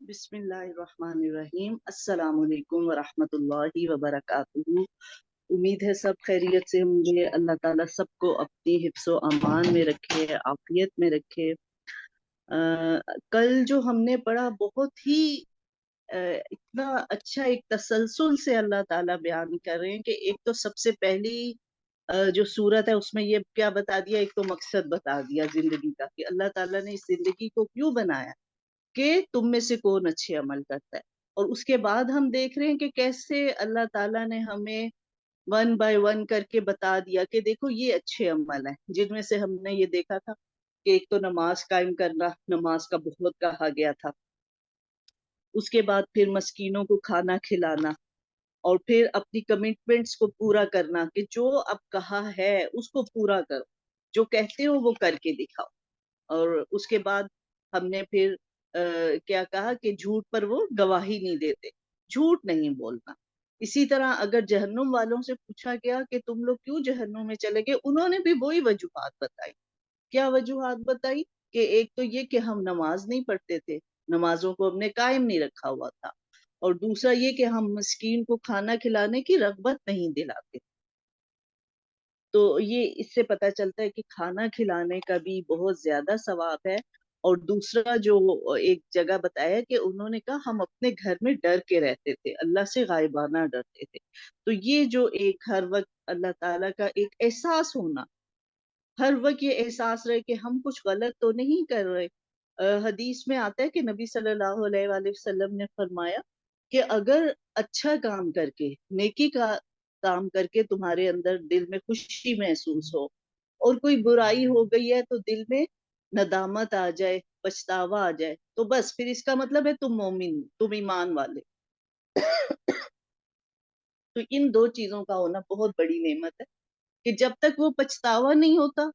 بسم اللہ الرحمن الرحیم۔ السلام علیکم ورحمۃ اللہ وبرکاتہ۔ امید ہے سب خیریت سے ہوں گے۔ اللہ تعالیٰ سب کو اپنی حفظ و امان میں رکھے، عافیت میں رکھے۔ کل جو ہم نے پڑھا بہت ہی اتنا اچھا ایک تسلسل سے اللہ تعالیٰ بیان کر رہے ہیں کہ ایک تو سب سے پہلی جو صورت ہے اس میں یہ کیا بتا دیا، ایک تو مقصد بتا دیا زندگی کا کہ اللہ تعالیٰ نے اس زندگی کو کیوں بنایا، کہ تم میں سے کون اچھے عمل کرتا ہے۔ اور اس کے بعد ہم دیکھ رہے ہیں کہ کیسے اللہ تعالیٰ نے ہمیں ون بائی ون کر کے بتا دیا کہ دیکھو یہ اچھے عمل ہیں، جن میں سے ہم نے یہ دیکھا تھا کہ ایک تو نماز قائم کرنا، نماز کا بہت کہا گیا تھا۔ اس کے بعد پھر مسکینوں کو کھانا کھلانا، اور پھر اپنی کمٹمنٹس کو پورا کرنا کہ جو اب کہا ہے اس کو پورا کرو، جو کہتے ہو وہ کر کے دکھاؤ۔ اور اس کے بعد ہم نے پھر کیا کہا کہ جھوٹ پر وہ گواہی نہیں دیتے، جھوٹ نہیں بولنا۔ اسی طرح اگر جہنم والوں سے پوچھا گیا کہ تم لوگ کیوں جہنم میں چلے گئے، انہوں نے بھی وہی وجوہات بتائی۔ کیا وجوہات بتائی؟ کہ ایک تو یہ کہ ہم نماز نہیں پڑھتے تھے، نمازوں کو ہم نے قائم نہیں رکھا ہوا تھا، اور دوسرا یہ کہ ہم مسکین کو کھانا کھلانے کی رغبت نہیں دلاتے۔ تو یہ اس سے پتہ چلتا ہے کہ کھانا کھلانے کا بھی بہت زیادہ ثواب ہے۔ اور دوسرا جو ایک جگہ بتایا کہ انہوں نے کہا ہم اپنے گھر میں ڈر کے رہتے تھے، اللہ سے غائبانہ ڈرتے تھے۔ تو یہ جو ایک ہر وقت اللہ تعالیٰ کا ایک احساس ہونا، ہر وقت یہ احساس رہے کہ ہم کچھ غلط تو نہیں کر رہے۔ حدیث میں آتا ہے کہ نبی صلی اللہ علیہ وآلہ وسلم نے فرمایا کہ اگر اچھا کام کر کے، نیکی کا کام کر کے تمہارے اندر دل میں خوشی محسوس ہو، اور کوئی برائی ہو گئی ہے تو دل میں ندامت آ جائے، پچھتاوا آ جائے، تو بس پھر اس کا مطلب ہے تم مومن، تم ایمان والے۔ تو ان دو چیزوں کا ہونا بہت بڑی نعمت ہے کہ جب تک وہ پچھتاوا نہیں ہوتا،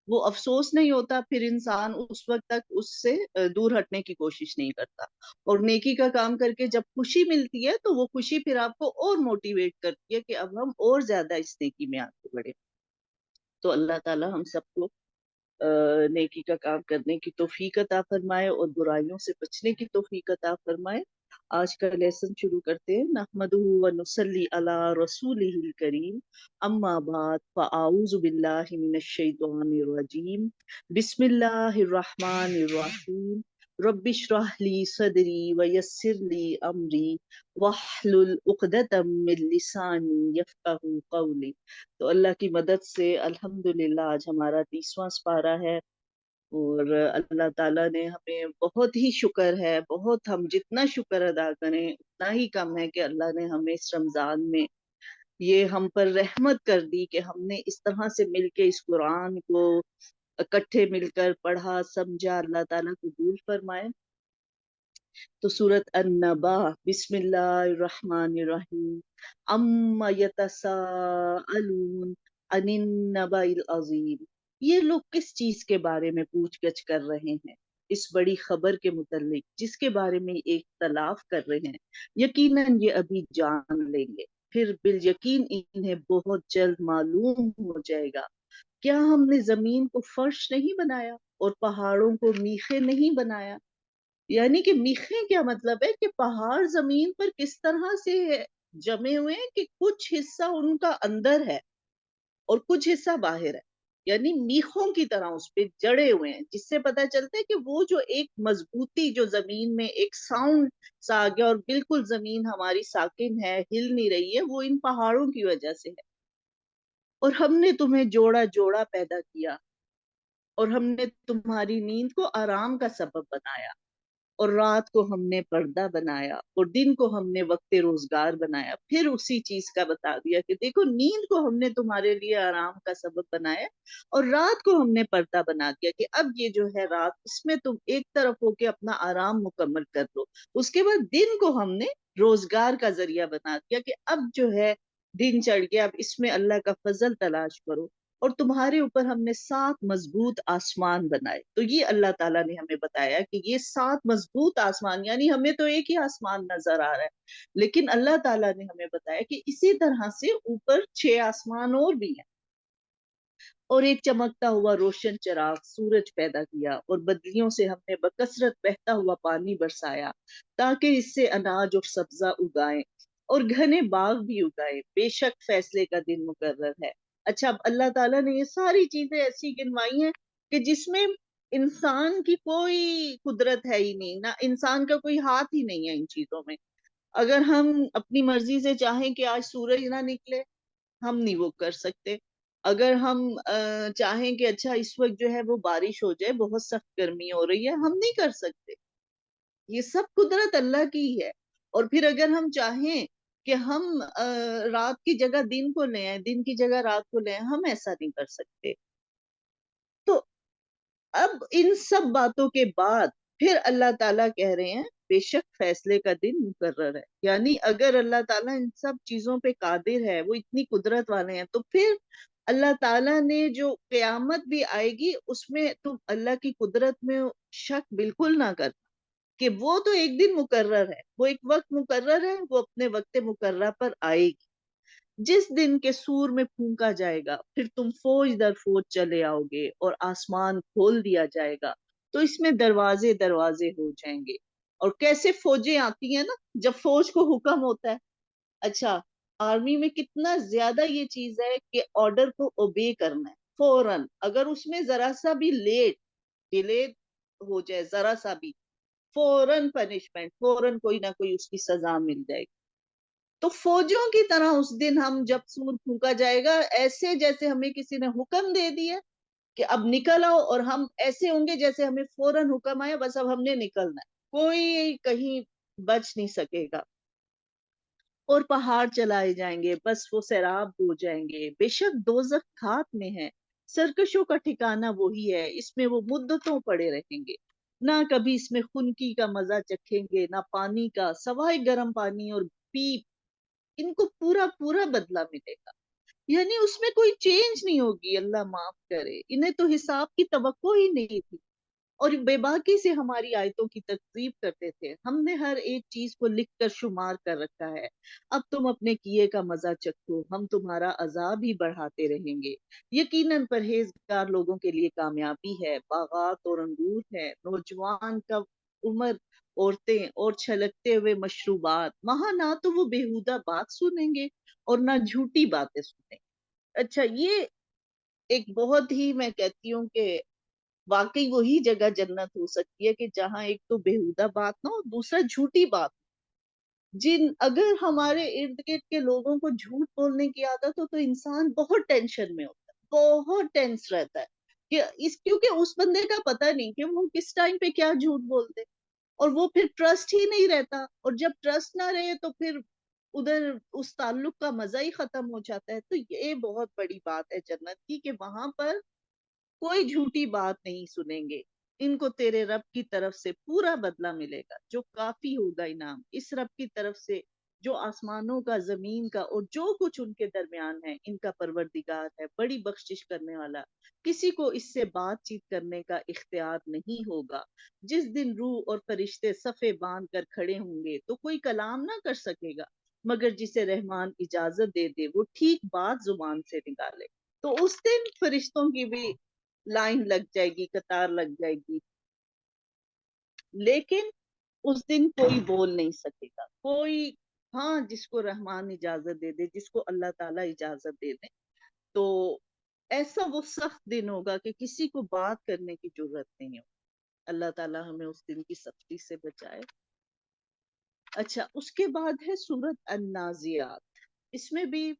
وہ افسوس نہیں ہوتا، پھر انسان اس وقت تک اس سے دور ہٹنے کی کوشش نہیں کرتا۔ اور نیکی کا کام کر کے جب خوشی ملتی ہے تو وہ خوشی پھر آپ کو اور موٹیویٹ کرتی ہے کہ اب ہم اور زیادہ اس نیکی میں آگے بڑھیں۔ تو اللہ تعالی ہم سب کو نیکی کا کام کرنے کی توفیق عطا فرمائے اور برائیوں سے بچنے کی توفیق عطا فرمائے۔ آج کا لیسن شروع کرتے ہیں۔ نحمدہ و نصلی علی رسولہ الکریم، اما بعد فاعوذ باللہ من الشیطان الرجیم، بسم اللہ الرحمن الرحیم۔ رب اشرح لی صدری ویسر لی امری واحلل عقدۃ من لسانی یفقہوا قولی۔ تو اللہ کی مدد سے الحمدللہ آج ہمارا 30واں سپارہ ہے، اور اللہ تعالیٰ نے ہمیں بہت ہی شکر ہے، بہت، ہم جتنا شکر ادا کریں اتنا ہی کم ہے کہ اللہ نے ہمیں اس رمضان میں یہ ہم پر رحمت کر دی کہ ہم نے اس طرح سے مل کے اس قرآن کو اکٹھے مل کر پڑھا، سمجھا۔ اللہ تعالیٰ قبول فرمائے۔ تو سورت النبا، بسم اللہ الرحمن الرحیم۔ اما یتساءلون عن النبأ العظیم، یہ لوگ کس چیز کے بارے میں پوچھ گچھ کر رہے ہیں؟ اس بڑی خبر کے متعلق جس کے بارے میں اختلاف کر رہے ہیں، یقیناً یہ ابھی جان لیں گے، پھر بالیقین انہیں بہت جلد معلوم ہو جائے گا۔ کیا ہم نے زمین کو فرش نہیں بنایا اور پہاڑوں کو میخیں نہیں بنایا؟ یعنی کہ میخیں کیا مطلب ہے کہ پہاڑ زمین پر کس طرح سے جمے ہوئے ہیں کہ کچھ حصہ ان کا اندر ہے اور کچھ حصہ باہر ہے، یعنی میخوں کی طرح اس پہ جڑے ہوئے ہیں، جس سے پتہ چلتا ہے کہ وہ جو ایک مضبوطی جو زمین میں ایک ساؤنڈ سا آ گیا اور بالکل زمین ہماری ساکن ہے، ہل نہیں رہی ہے، وہ ان پہاڑوں کی وجہ سے ہے۔ اور ہم نے تمہیں جوڑا جوڑا پیدا کیا، اور ہم نے تمہاری نیند کو آرام کا سبب بنایا، اور رات کو ہم نے پردہ بنایا، اور دن کو ہم نے وقت روزگار بنایا۔ پھر اسی چیز کا بتا دیا کہ دیکھو نیند کو ہم نے تمہارے لیے آرام کا سبب بنایا، اور رات کو ہم نے پردہ بنا دیا کہ اب یہ جو ہے رات، اس میں تم ایک طرف ہو کے اپنا آرام مکمل کر لو۔ اس کے بعد دن کو ہم نے روزگار کا ذریعہ بنا دیا کہ اب جو ہے دن چڑھ گیا، اب اس میں اللہ کا فضل تلاش کرو۔ اور تمہارے اوپر ہم نے 7 مضبوط آسمان بنائے۔ تو یہ اللہ تعالیٰ نے ہمیں بتایا کہ یہ 7 مضبوط آسمان، یعنی ہمیں تو ایک ہی آسمان نظر آ رہا ہے، لیکن اللہ تعالیٰ نے ہمیں بتایا کہ اسی طرح سے اوپر 6 آسمان اور بھی ہیں۔ اور ایک چمکتا ہوا روشن چراغ سورج پیدا کیا، اور بدلیوں سے ہم نے بکثرت بہتا ہوا پانی برسایا تاکہ اس سے اناج اور سبزہ اگائیں اور گھنے باغ بھی اگائے۔ بے شک فیصلے کا دن مقرر ہے۔ اچھا، اب اللہ تعالیٰ نے یہ ساری چیزیں ایسی گنوائی ہیں کہ جس میں انسان کی کوئی قدرت ہے ہی نہیں، نہ انسان کا کوئی ہاتھ ہی نہیں ہے ان چیزوں میں۔ اگر ہم اپنی مرضی سے چاہیں کہ آج سورج نہ نکلے، ہم نہیں وہ کر سکتے۔ اگر ہم چاہیں کہ اچھا اس وقت جو ہے وہ بارش ہو جائے، بہت سخت گرمی ہو رہی ہے، ہم نہیں کر سکتے۔ یہ سب قدرت اللہ کی ہی ہے۔ اور پھر اگر ہم چاہیں کہ ہم رات کی جگہ دن کو لے آئیں، دن کی جگہ رات کو لے آئیں، ہم ایسا نہیں کر سکتے۔ تو اب ان سب باتوں کے بعد پھر اللہ تعالیٰ کہہ رہے ہیں بے شک فیصلے کا دن مقرر ہے۔ یعنی اگر اللہ تعالیٰ ان سب چیزوں پہ قادر ہے، وہ اتنی قدرت والے ہیں، تو پھر اللہ تعالیٰ نے جو قیامت بھی آئے گی اس میں تم اللہ کی قدرت میں شک بالکل نہ کر کہ وہ تو ایک دن مقرر ہے، وہ ایک وقت مقرر ہے، وہ اپنے وقت مقررہ پر آئے گی۔ جس دن کے سور میں پھونکا جائے گا، پھر تم فوج در فوج چلے آؤ گے اور آسمان کھول دیا جائے گا تو اس میں دروازے دروازے ہو جائیں گے۔ اور کیسے فوجیں آتی ہیں نا جب فوج کو حکم ہوتا ہے۔ اچھا، آرمی میں کتنا زیادہ یہ چیز ہے کہ آرڈر کو اوبے کرنا ہے فوراً۔ اگر اس میں ذرا سا بھی لیٹ ڈیلے ہو جائے، ذرا سا بھی، فوراً پنشمنٹ، فوراً کوئی نہ کوئی اس کی سزا مل جائے گی۔ تو فوجوں کی طرح اس دن ہم جب سور پھونکا جائے گا، ایسے جیسے ہمیں کسی نے حکم دے دیا کہ اب نکل آؤ، اور ہم ایسے ہوں گے جیسے ہمیں فوراً حکم آیا، بس اب ہم نے نکلنا ہے، کوئی کہیں بچ نہیں سکے گا۔ اور پہاڑ چلائے جائیں گے، بس وہ سیراب ہو جائیں گے۔ بے شک دوزخ کھات میں ہے، سرکشوں کا ٹھکانہ وہی ہے، اس میں وہ مدتوں پڑے رہیں گے۔ نہ کبھی اس میں خنکی کا مزہ چکھیں گے، نہ پانی کا سوائے گرم پانی اور پیپ۔ ان کو پورا پورا بدلہ ملے گا، یعنی اس میں کوئی چینج نہیں ہوگی۔ اللہ معاف کرے، انہیں تو حساب کی توقع ہی نہیں تھی، اور بے باکی سے ہماری آیتوں کی تکذیب کرتے تھے۔ ہم نے ہر ایک چیز کو لکھ کر شمار کر رکھا ہے، اب تم اپنے کیے کا مزہ چکھو، ہم تمہارا عذاب ہی بڑھاتے رہیں گے۔ یقیناً پرہیزگار لوگوں کے لیے کامیابی ہے، باغات اور انگور ہے، نوجوان کا عمر، عورتیں اور چھلکتے ہوئے مشروبات۔ وہاں نہ تو وہ بےہودہ بات سنیں گے اور نہ جھوٹی باتیں سنیں گے۔ اچھا، یہ ایک بہت ہی، میں کہتی ہوں کہ واقعی وہی جگہ جنت ہو سکتی ہے کہ جہاں ایک تو بےہودہ بات نہ ہو، دوسرا جھوٹی بات۔ اگر ہمارے ارد گرد کے لوگوں کو جھوٹ بولنے کی عادت ہو تو انسان بہت ٹینشن میں ہوتا ہے، بہت ٹینس رہتا ہے کہ کیونکہ اس بندے کا پتہ نہیں کہ وہ کس ٹائم پہ کیا جھوٹ بولتے، اور وہ پھر ٹرسٹ ہی نہیں رہتا، اور جب ٹرسٹ نہ رہے تو پھر ادھر اس تعلق کا مزہ ہی ختم ہو جاتا ہے۔ تو یہ بہت بڑی بات ہے جنت کی کہ وہاں پر کوئی جھوٹی بات نہیں سنیں گے۔ ان کو تیرے رب کی طرف سے پورا بدلہ ملے گا، جو کافی ہوگا انعام، اس رب کی طرف سے جو آسمانوں کا، زمین کا اور جو کچھ ان کے درمیان ہے، ان کا پروردگار ہے، بڑی بخشش کرنے والا۔ کسی کو اس سے بات چیت کرنے کا اختیار نہیں ہوگا۔ جس دن روح اور فرشتے صفے باندھ کر کھڑے ہوں گے تو کوئی کلام نہ کر سکے گا، مگر جسے رحمان اجازت دے دے وہ ٹھیک بات زبان سے نکالے۔ تو اس دن فرشتوں کی بھی لائن لگ جائے گی، قطار لگ جائے گی، لیکن اس دن کوئی بول نہیں سکے گا، کوئی، ہاں جس کو رحمان اجازت دے دے، جس کو اللہ تعالیٰ اجازت دے دے، تو ایسا وہ سخت دن ہوگا کہ کسی کو بات کرنے کی ضرورت نہیں ہوگی۔ اللہ تعالیٰ ہمیں اس دن کی سختی سے بچائے۔ اچھا، اس کے بعد ہے سورت النازعات۔ اس میں بھی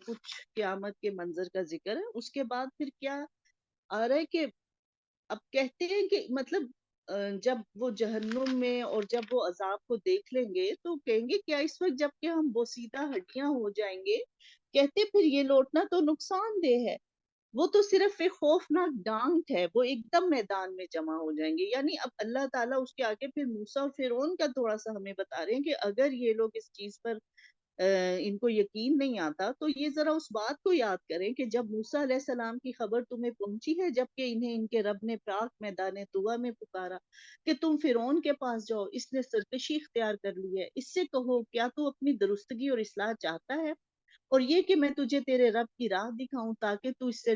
کچھ قیامت کے منظر کا ذکر ہے۔ اس کے بعد پھر کیا آ رہا ہے کہ اب کہتے ہیں کہ مطلب جب وہ جہنم میں اور جب وہ عذاب کو دیکھ لیں گے تو کہیں گے کیا اس وقت جب کہ ہم بوسیدہ ہڈیاں ہو جائیں گے، کہتے پھر یہ لوٹنا تو نقصان دہ ہے، وہ تو صرف ایک خوفناک ڈانٹ ہے، وہ ایک دم میدان میں جمع ہو جائیں گے۔ یعنی اب اللہ تعالیٰ اس کے آگے پھر موسیٰ اور فرعون کا تھوڑا سا ہمیں بتا رہے ہیں کہ اگر یہ لوگ اس چیز پر ان کو یقین نہیں آتا تو یہ ذرا اس بات کو یاد کریں کہ جب موسیٰ علیہ السلام کی خبر تمہیں پہنچی ہے، جبکہ انہیں ان کے رب نے پاک میدان طویٰ میں پکارا کہ تم فرعون کے پاس جاؤ، اس نے سرکشی اختیار کر لی ہے، اس سے کہو کیا تو اپنی درستگی اور اصلاح چاہتا ہے، اور یہ کہ میں تجھے تیرے رب کی راہ دکھاؤں تاکہ تو اس سے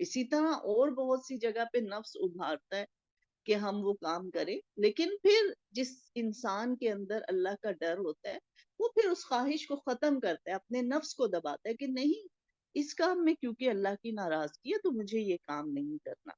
اسی طرح اور بہت سی جگہ پہ نفس ابھارتا ہے کہ ہم وہ کام کریں، لیکن پھر جس انسان کے اندر اللہ کا ڈر ہوتا ہے وہ پھر اس خواہش کو ختم کرتا ہے، اپنے نفس کو دباتا ہے کہ نہیں، اس کام میں کیونکہ اللہ کی ناراضگی ہے تو مجھے یہ کام نہیں کرنا۔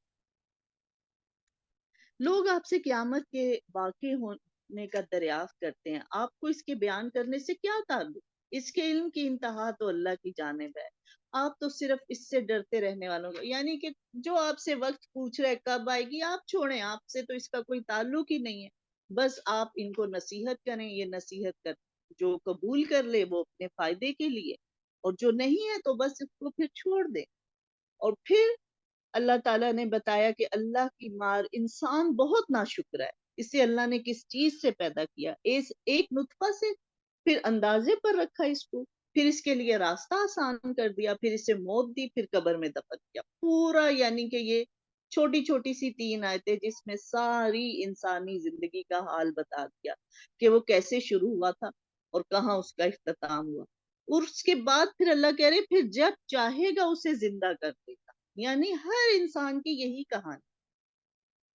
لوگ آپ سے قیامت کے واقع ہونے کا دریافت کرتے ہیں، آپ کو اس کے بیان کرنے سے کیا تعلق؟ اس کے علم کی انتہا تو اللہ کی جانب ہے، آپ تو صرف اس سے ڈرتے رہنے والوں کا، یعنی کہ جو آپ سے وقت پوچھ رہے کب آئے گی، آپ چھوڑیں، آپ سے تو اس کا کوئی تعلق ہی نہیں ہے، بس آپ ان کو نصیحت کریں، یہ نصیحت کر جو قبول کر لے وہ اپنے فائدے کے لیے، اور جو نہیں ہے تو بس اس کو پھر چھوڑ دیں۔ اور پھر اللہ تعالیٰ نے بتایا کہ اللہ کی مار انسان بہت ناشکر ہے، اسے اللہ نے کس چیز سے پیدا کیا، ایک نطفہ سے، پھر اندازے پر رکھا اس کو، پھر اس کے لیے راستہ آسان کر دیا، پھر اسے موت دی، پھر قبر میں دفن کیا، پورا یعنی کہ یہ چھوٹی چھوٹی سی 3 آیتیں جس میں ساری انسانی زندگی کا حال بتا دیا کہ وہ کیسے شروع ہوا تھا اور کہاں اس کا اختتام ہوا، اور اس کے بعد پھر اللہ کہہ رہے پھر جب چاہے گا اسے زندہ کر دے گا۔ یعنی ہر انسان کی یہی کہانی،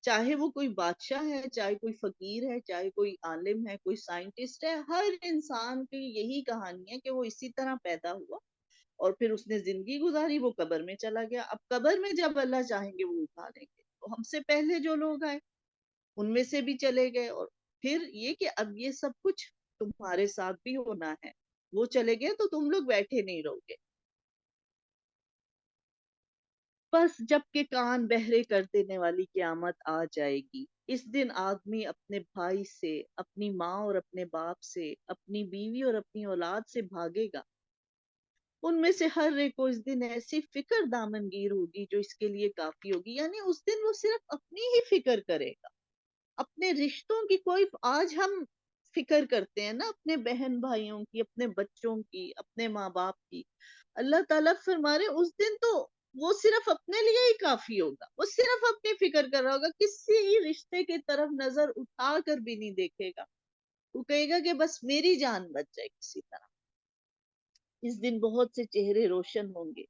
چاہے وہ کوئی بادشاہ ہے، چاہے کوئی فقیر ہے، چاہے کوئی عالم ہے، کوئی سائنٹسٹ ہے، ہر انسان کی یہی کہانی ہے کہ وہ اسی طرح پیدا ہوا اور پھر اس نے زندگی گزاری، وہ قبر میں چلا گیا، اب قبر میں جب اللہ چاہیں گے وہ اٹھا لیں گے، تو ہم سے پہلے جو لوگ آئے ان میں سے بھی چلے گئے، اور پھر یہ کہ اب یہ سب کچھ تمہارے ساتھ بھی ہونا ہے، وہ چلے گئے تو تم لوگ بیٹھے نہیں رہو گے، بس جب کہ کان بہرے کر دینے والی قیامت آ جائے گی، اس دن آدمی اپنے بھائی سے، اپنی ماں اور اپنے باپ سے، اپنی بیوی اور اپنی اولاد سے بھاگے گا، ان میں سے ہر ایک کو اس دن ایسی فکر دامنگیر ہوگی جو اس کے لیے کافی ہوگی، یعنی اس دن وہ صرف اپنی ہی فکر کرے گا، اپنے رشتوں کی کوئی، آج ہم فکر کرتے ہیں نا اپنے بہن بھائیوں کی، اپنے بچوں کی، اپنے ماں باپ کی، اللہ تعالیٰ فرما رہے اس دن تو وہ صرف اپنے لیے ہی کافی ہوگا، وہ صرف اپنی فکر کر رہا ہوگا، کسی رشتے کی طرف نظر اٹھا کر بھی نہیں دیکھے گا، وہ کہے گا کہ بس میری جان بچ جائے کسی طرح۔ اس دن بہت سے چہرے روشن ہوں گے،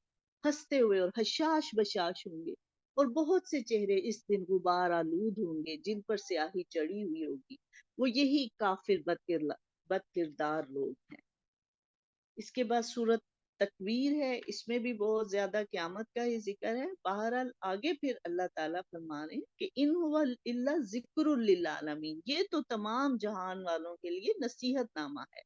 ہنستے ہوئے اور حشاش بشاش ہوں گے، اور بہت سے چہرے اس دن غبار آلود ہوں گے جن پر سیاہی چڑھی ہوئی ہوگی، وہ یہی کافر بد کردار لوگ ہیں۔ اس کے بعد سورت تکویر ہے، اس میں بھی بہت زیادہ قیامت کا ہی ذکر ہے، بہرحال آگے پھر اللہ تعالیٰ فرما رہے ہیں کہ ان ہوا الا ذکر للعالمین، یہ تو تمام جہان والوں کے لیے نصیحت نامہ ہے،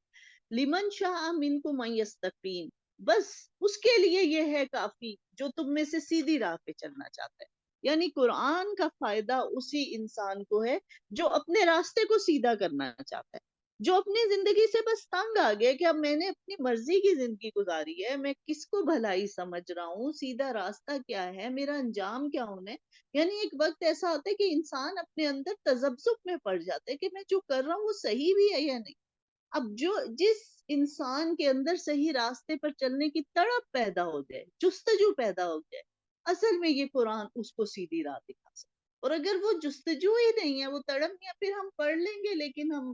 لمن شاء منکم ان یستقیم، بس اس کے لیے یہ ہے کافی جو تم میں سے سیدھی راہ پہ چلنا چاہتا ہے، یعنی قرآن کا فائدہ اسی انسان کو ہے جو اپنے راستے کو سیدھا کرنا چاہتا ہے، جو اپنی زندگی سے بس تنگ آ گیا کہ اب میں نے اپنی مرضی کی زندگی گزاری ہے، میں کس کو بھلائی سمجھ رہا ہوں، سیدھا راستہ کیا ہے، میرا انجام کیا ہونا ہے، یعنی ایک وقت ایسا ہوتا ہے کہ انسان اپنے اندر تذبذب میں پڑ جاتا ہے کہ میں جو کر رہا ہوں وہ صحیح بھی ہے یا نہیں۔ اب جس انسان کے اندر صحیح راستے پر چلنے کی تڑپ پیدا ہو جائے، جستجو پیدا ہو جائے، اصل میں یہ قرآن اس کو سیدھی راہ دکھا سکتا ہے، اور اگر وہ جستجو ہی نہیں ہے، وہ تڑپ نہیں ہے، پھر ہم پڑھ لیں گے لیکن ہم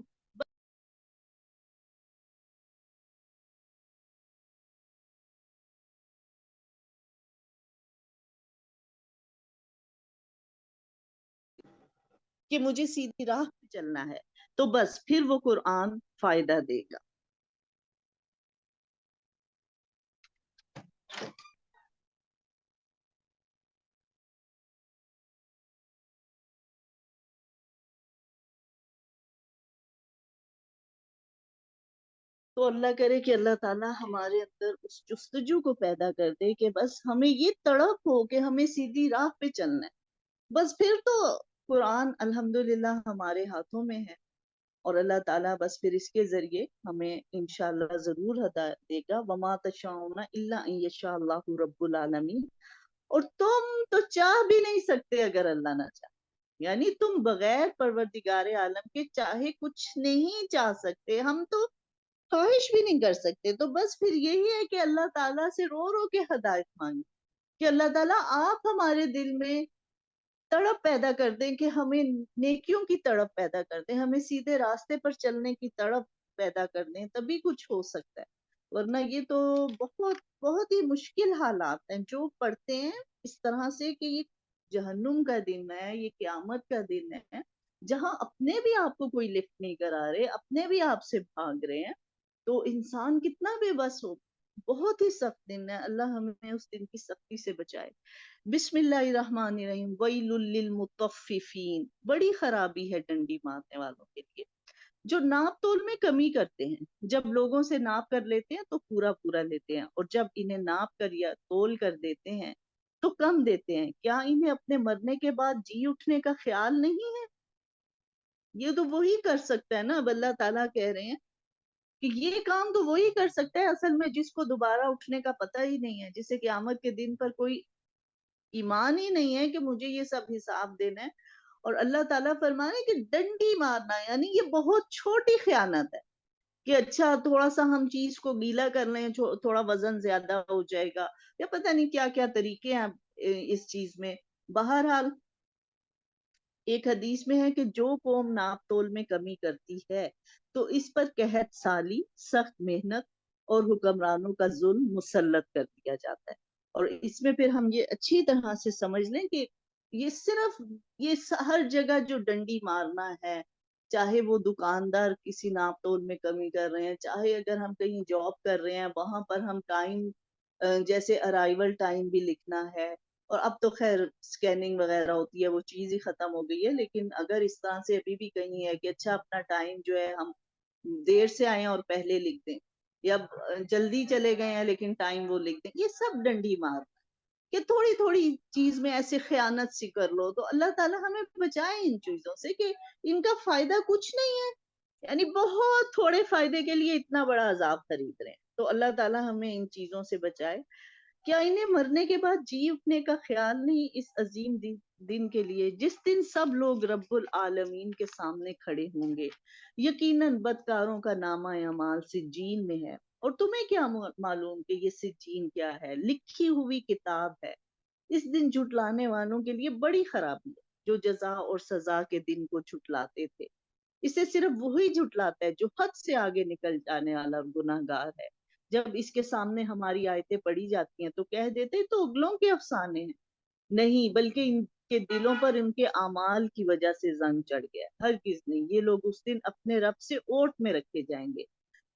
کہ مجھے سیدھی راہ پہ چلنا ہے، تو بس پھر وہ قرآن فائدہ دے گا۔ تو اللہ کرے کہ اللہ تعالیٰ ہمارے اندر اس جستجو کو پیدا کر دے کہ بس ہمیں یہ تڑپ ہو کہ ہمیں سیدھی راہ پہ چلنا ہے، بس پھر تو قرآن الحمدللہ ہمارے ہاتھوں میں ہے، اور اللہ تعالیٰ بس پھر اس کے ذریعے ہمیں انشاءاللہ ضرور ہدا دے گا، وما تشاءون الا ان یشاء اللہ رب العالمین، اور تم تو چاہ بھی نہیں سکتے اگر اللہ نہ چاہے، یعنی تم بغیر پروردگار عالم کے چاہے کچھ نہیں چاہ سکتے، ہم تو خواہش بھی نہیں کر سکتے، تو بس پھر یہی ہے کہ اللہ تعالیٰ سے رو رو کے ہدایت مانگے کہ اللہ تعالیٰ آپ ہمارے دل میں تڑپ پیدا کر دیں کہ ہمیں نیکیوں کی تڑپ پیدا کر دیں، ہمیں سیدھے راستے پر چلنے کی تڑپ پیدا کر دیں، تبھی کچھ ہو سکتا ہے، ورنہ یہ تو بہت بہت ہی مشکل حالات ہیں، جو پڑھتے ہیں اس طرح سے کہ یہ جہنم کا دن ہے، یہ قیامت کا دن ہے، جہاں اپنے بھی آپ کو کوئی لفٹ نہیں کرا رہے، اپنے بھی آپ سے بھاگ رہے ہیں، تو انسان کتنا بے بس ہو. بہت ہی سخت دن ہے، اللہ ہمیں اس دن کی سختی سے بچائے. بسم اللہ الرحمن الرحیم. ویل للمطففین. بڑی خرابی ہے ڈنڈی مارنے والوں کے لیے جو ناپ تول میں کمی کرتے ہیں. جب لوگوں سے ناپ کر لیتے ہیں تو پورا پورا لیتے ہیں، اور جب انہیں ناپ کر یا تول کر دیتے ہیں تو کم دیتے ہیں. کیا انہیں اپنے مرنے کے بعد جی اٹھنے کا خیال نہیں ہے؟ یہ تو وہی کر سکتا ہے نا. اب اللہ تعالیٰ کہہ رہے ہیں کہ یہ کام تو وہی کر سکتا ہے اصل میں جس کو دوبارہ اٹھنے کا پتہ ہی نہیں ہے، جسے قیامت کے دن پر کوئی ایمان ہی نہیں ہے کہ مجھے یہ سب حساب دینا ہے. اور اللہ تعالیٰ فرما رہے ہیں کہ ڈنڈی مارنا یعنی یہ بہت چھوٹی خیانت ہے کہ اچھا تھوڑا سا ہم چیز کو گیلا کر لیں، تھوڑا وزن زیادہ ہو جائے گا، یا پتہ نہیں کیا کیا طریقے ہیں اس چیز میں. بہرحال ایک حدیث میں ہے کہ جو قوم ناپ تول میں کمی کرتی ہے تو اس پر قحط سالی، سخت محنت اور حکمرانوں کا ظلم مسلط کر دیا جاتا ہے. اور اس میں پھر ہم یہ اچھی طرح سے سمجھ لیں کہ یہ صرف یہ ہر جگہ جو ڈنڈی مارنا ہے، چاہے وہ دکاندار کسی ناپ تول میں کمی کر رہے ہیں، چاہے اگر ہم کہیں جاب کر رہے ہیں وہاں پر ہم ٹائم جیسے ارائیول ٹائم بھی لکھنا ہے. اور اب تو خیر سکیننگ وغیرہ ہوتی ہے، وہ چیز ہی ختم ہو گئی ہے، لیکن اگر اس طرح سے ابھی بھی کہیں ہے کہ اچھا اپنا ٹائم جو ہے ہم دیر سے آئے اور پہلے لکھ دیں، یا جلدی چلے گئے ہیں لیکن ٹائم وہ لکھ دیں، یہ سب ڈنڈی مار کہ تھوڑی تھوڑی چیز میں ایسے خیانت سی کر لو. تو اللہ تعالیٰ ہمیں بچائے ان چیزوں سے کہ ان کا فائدہ کچھ نہیں ہے، یعنی بہت تھوڑے فائدے کے لیے اتنا بڑا عذاب خرید رہے ہیں. تو اللہ تعالیٰ ہمیں ان چیزوں سے بچائے. کیا انہیں مرنے کے بعد جی اٹھنے کا خیال نہیں اس عظیم دن کے لیے جس دن سب لوگ رب العالمین کے سامنے کھڑے ہوں گے؟ یقیناً بدکاروں کا نامہ اعمال سجین میں ہے. اور تمہیں کیا معلوم کہ یہ سجین کیا ہے؟ لکھی ہوئی کتاب ہے. اس دن جھٹلانے والوں کے لیے بڑی خرابی ہے جو جزا اور سزا کے دن کو جھٹلاتے تھے. اسے صرف وہی جھٹلاتا ہے جو حد سے آگے نکل جانے والا گناہگار ہے. جب اس کے سامنے ہماری آیتیں پڑھی جاتی ہیں تو کہہ دیتے تو اگلوں کے افسانے ہیں. نہیں، بلکہ ان کے دلوں پر ان کے اعمال کی وجہ سے زنگ چڑھ گیا. ہرگز نہیں، یہ لوگ اس دن اپنے رب سے اوٹ میں رکھے جائیں گے.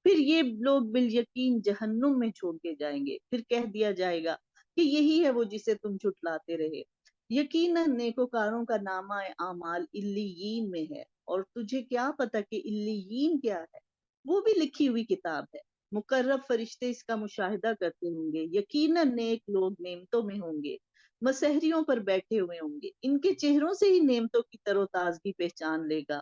پھر یہ لوگ بالیقین جہنم میں چھوڑے جائیں گے. پھر کہہ دیا جائے گا کہ یہی ہے وہ جسے تم جھٹلاتے رہے. یقیناً نیکوکاروں کا نامہ اعمال علیین میں ہے. اور تجھے کیا پتا کہ علیین کیا ہے؟ وہ بھی لکھی ہوئی کتاب ہے. مقرب فرشتے اس کا مشاہدہ کرتے ہوں گے. یقیناً نیک لوگ نعمتوں میں ہوں گے، مسحریوں پر بیٹھے ہوئے ہوں گے. ان کے چہروں سے ہی نعمتوں کی تر و تازگی پہچان لے گا.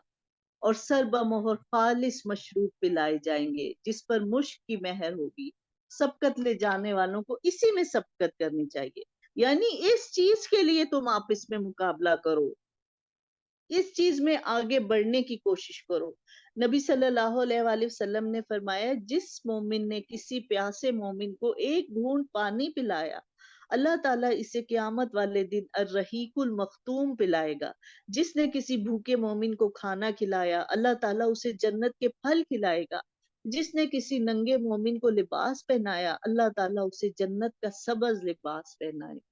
اور سر بمہر خالص مشروب پلائے جائیں گے جس پر مشک کی مہر ہوگی. سبقت لے جانے والوں کو اسی میں سبقت کرنی چاہیے. یعنی اس چیز کے لیے تم آپس میں مقابلہ کرو، اس چیز میں آگے بڑھنے کی کوشش کرو. نبی صلی اللہ علیہ وآلہ وسلم نے فرمایا جس مومن نے کسی پیاسے مومن کو ایک گھونٹ پانی پلایا اللہ تعالیٰ اسے قیامت والے دن الرحیق المختوم پلائے گا. جس نے کسی بھوکے مومن کو کھانا کھلایا اللہ تعالیٰ اسے جنت کے پھل کھلائے گا. جس نے کسی ننگے مومن کو لباس پہنایا اللہ تعالیٰ اسے جنت کا سبز لباس پہنائے گا.